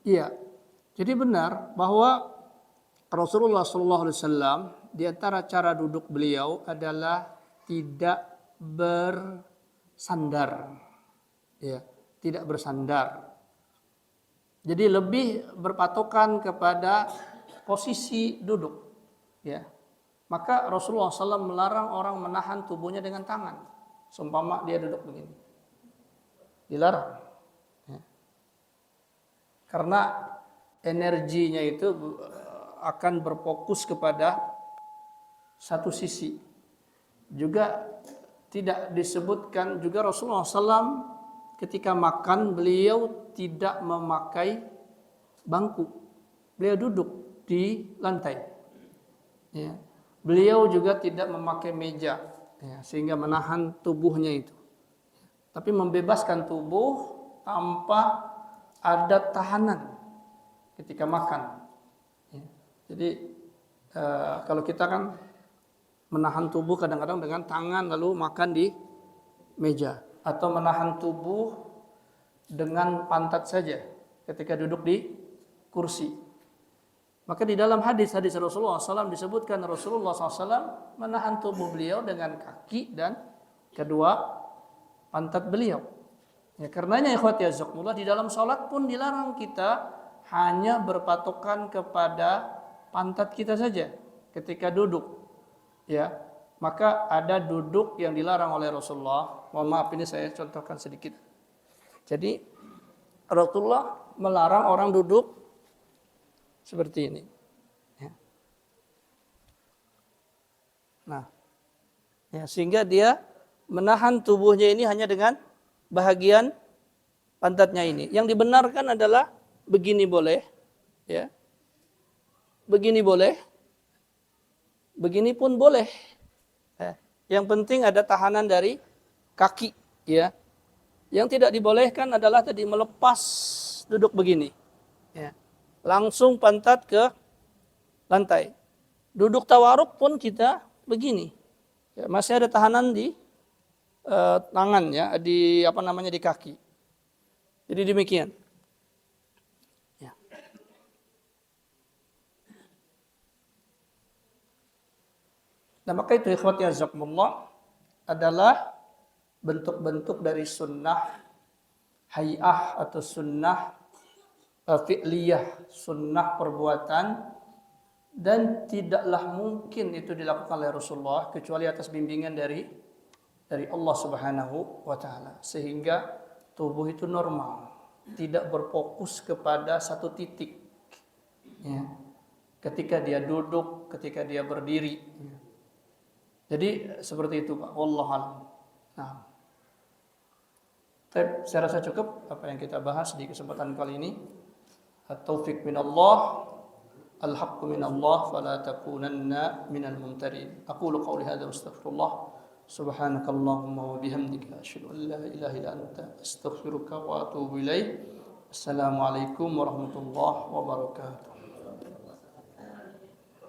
Iya. Jadi benar bahwa Rasulullah sallallahu alaihi wasallam di antara cara duduk beliau adalah tidak bersandar. Ya, tidak bersandar. Jadi lebih berpatokan kepada posisi duduk. Ya. Maka Rasulullah SAW melarang orang menahan tubuhnya dengan tangan. Seumpama dia duduk begini. Dilarang. Ya. Karena energinya itu akan berfokus kepada satu sisi. Juga tidak disebutkan, juga Rasulullah SAW ketika makan beliau tidak memakai bangku. Beliau duduk di lantai. Ya. Beliau juga tidak memakai meja, ya, sehingga menahan tubuhnya itu. Tapi membebaskan tubuh tanpa ada tahanan ketika makan. Ya. Jadi kalau kita kan menahan tubuh kadang-kadang dengan tangan lalu makan di meja. Atau menahan tubuh dengan pantat saja ketika duduk di kursi. Maka di dalam hadis-hadis Rasulullah SAW disebutkan Rasulullah SAW menahan tubuh beliau dengan kaki dan kedua pantat beliau. Ya, karenanya ikhwati azakumullah di dalam sholat pun dilarang kita hanya berpatokan kepada pantat kita saja ketika duduk. Ya, maka ada duduk yang dilarang oleh Rasulullah. Mohon maaf ini saya contohkan sedikit. Jadi Rasulullah melarang orang duduk seperti ini. Ya. Nah, ya, sehingga dia menahan tubuhnya ini hanya dengan bahagian pantatnya ini. Yang dibenarkan adalah begini boleh, ya. Begini boleh, begini pun boleh. Yang penting ada tahanan dari kaki, ya. Yang tidak dibolehkan adalah tadi melepas duduk begini, ya. Langsung pantat ke lantai. Duduk tawaruk pun kita begini, ya, masih ada tahanan di tangan, ya, di di kaki. Jadi demikian. Ya. Nah, maka itu ikhwati azakumullah adalah bentuk-bentuk dari sunnah hay'ah atau sunnah fi'liyah, sunnah perbuatan, dan tidaklah mungkin itu dilakukan oleh Rasulullah kecuali atas bimbingan dari Allah Subhanahu wa taala, sehingga tubuh itu normal, tidak berfokus kepada satu titik. Ya. Ketika dia duduk, ketika dia berdiri. Ya. Jadi seperti itu Pak, wallahu a'lam. Nah, saya rasa cukup apa yang kita bahas di kesempatan kali ini. At-taufiq minallah, al-haqqu minallah, fala takunanna minal mumtarin. Aqulu qawli hadza wa astaghfirullah. Subhanakallahumma wa bihamdika asyhadu an la ilaha illa anta astaghfiruka wa atubu ilaik. Assalamualaikum warahmatullahi wabarakatuh.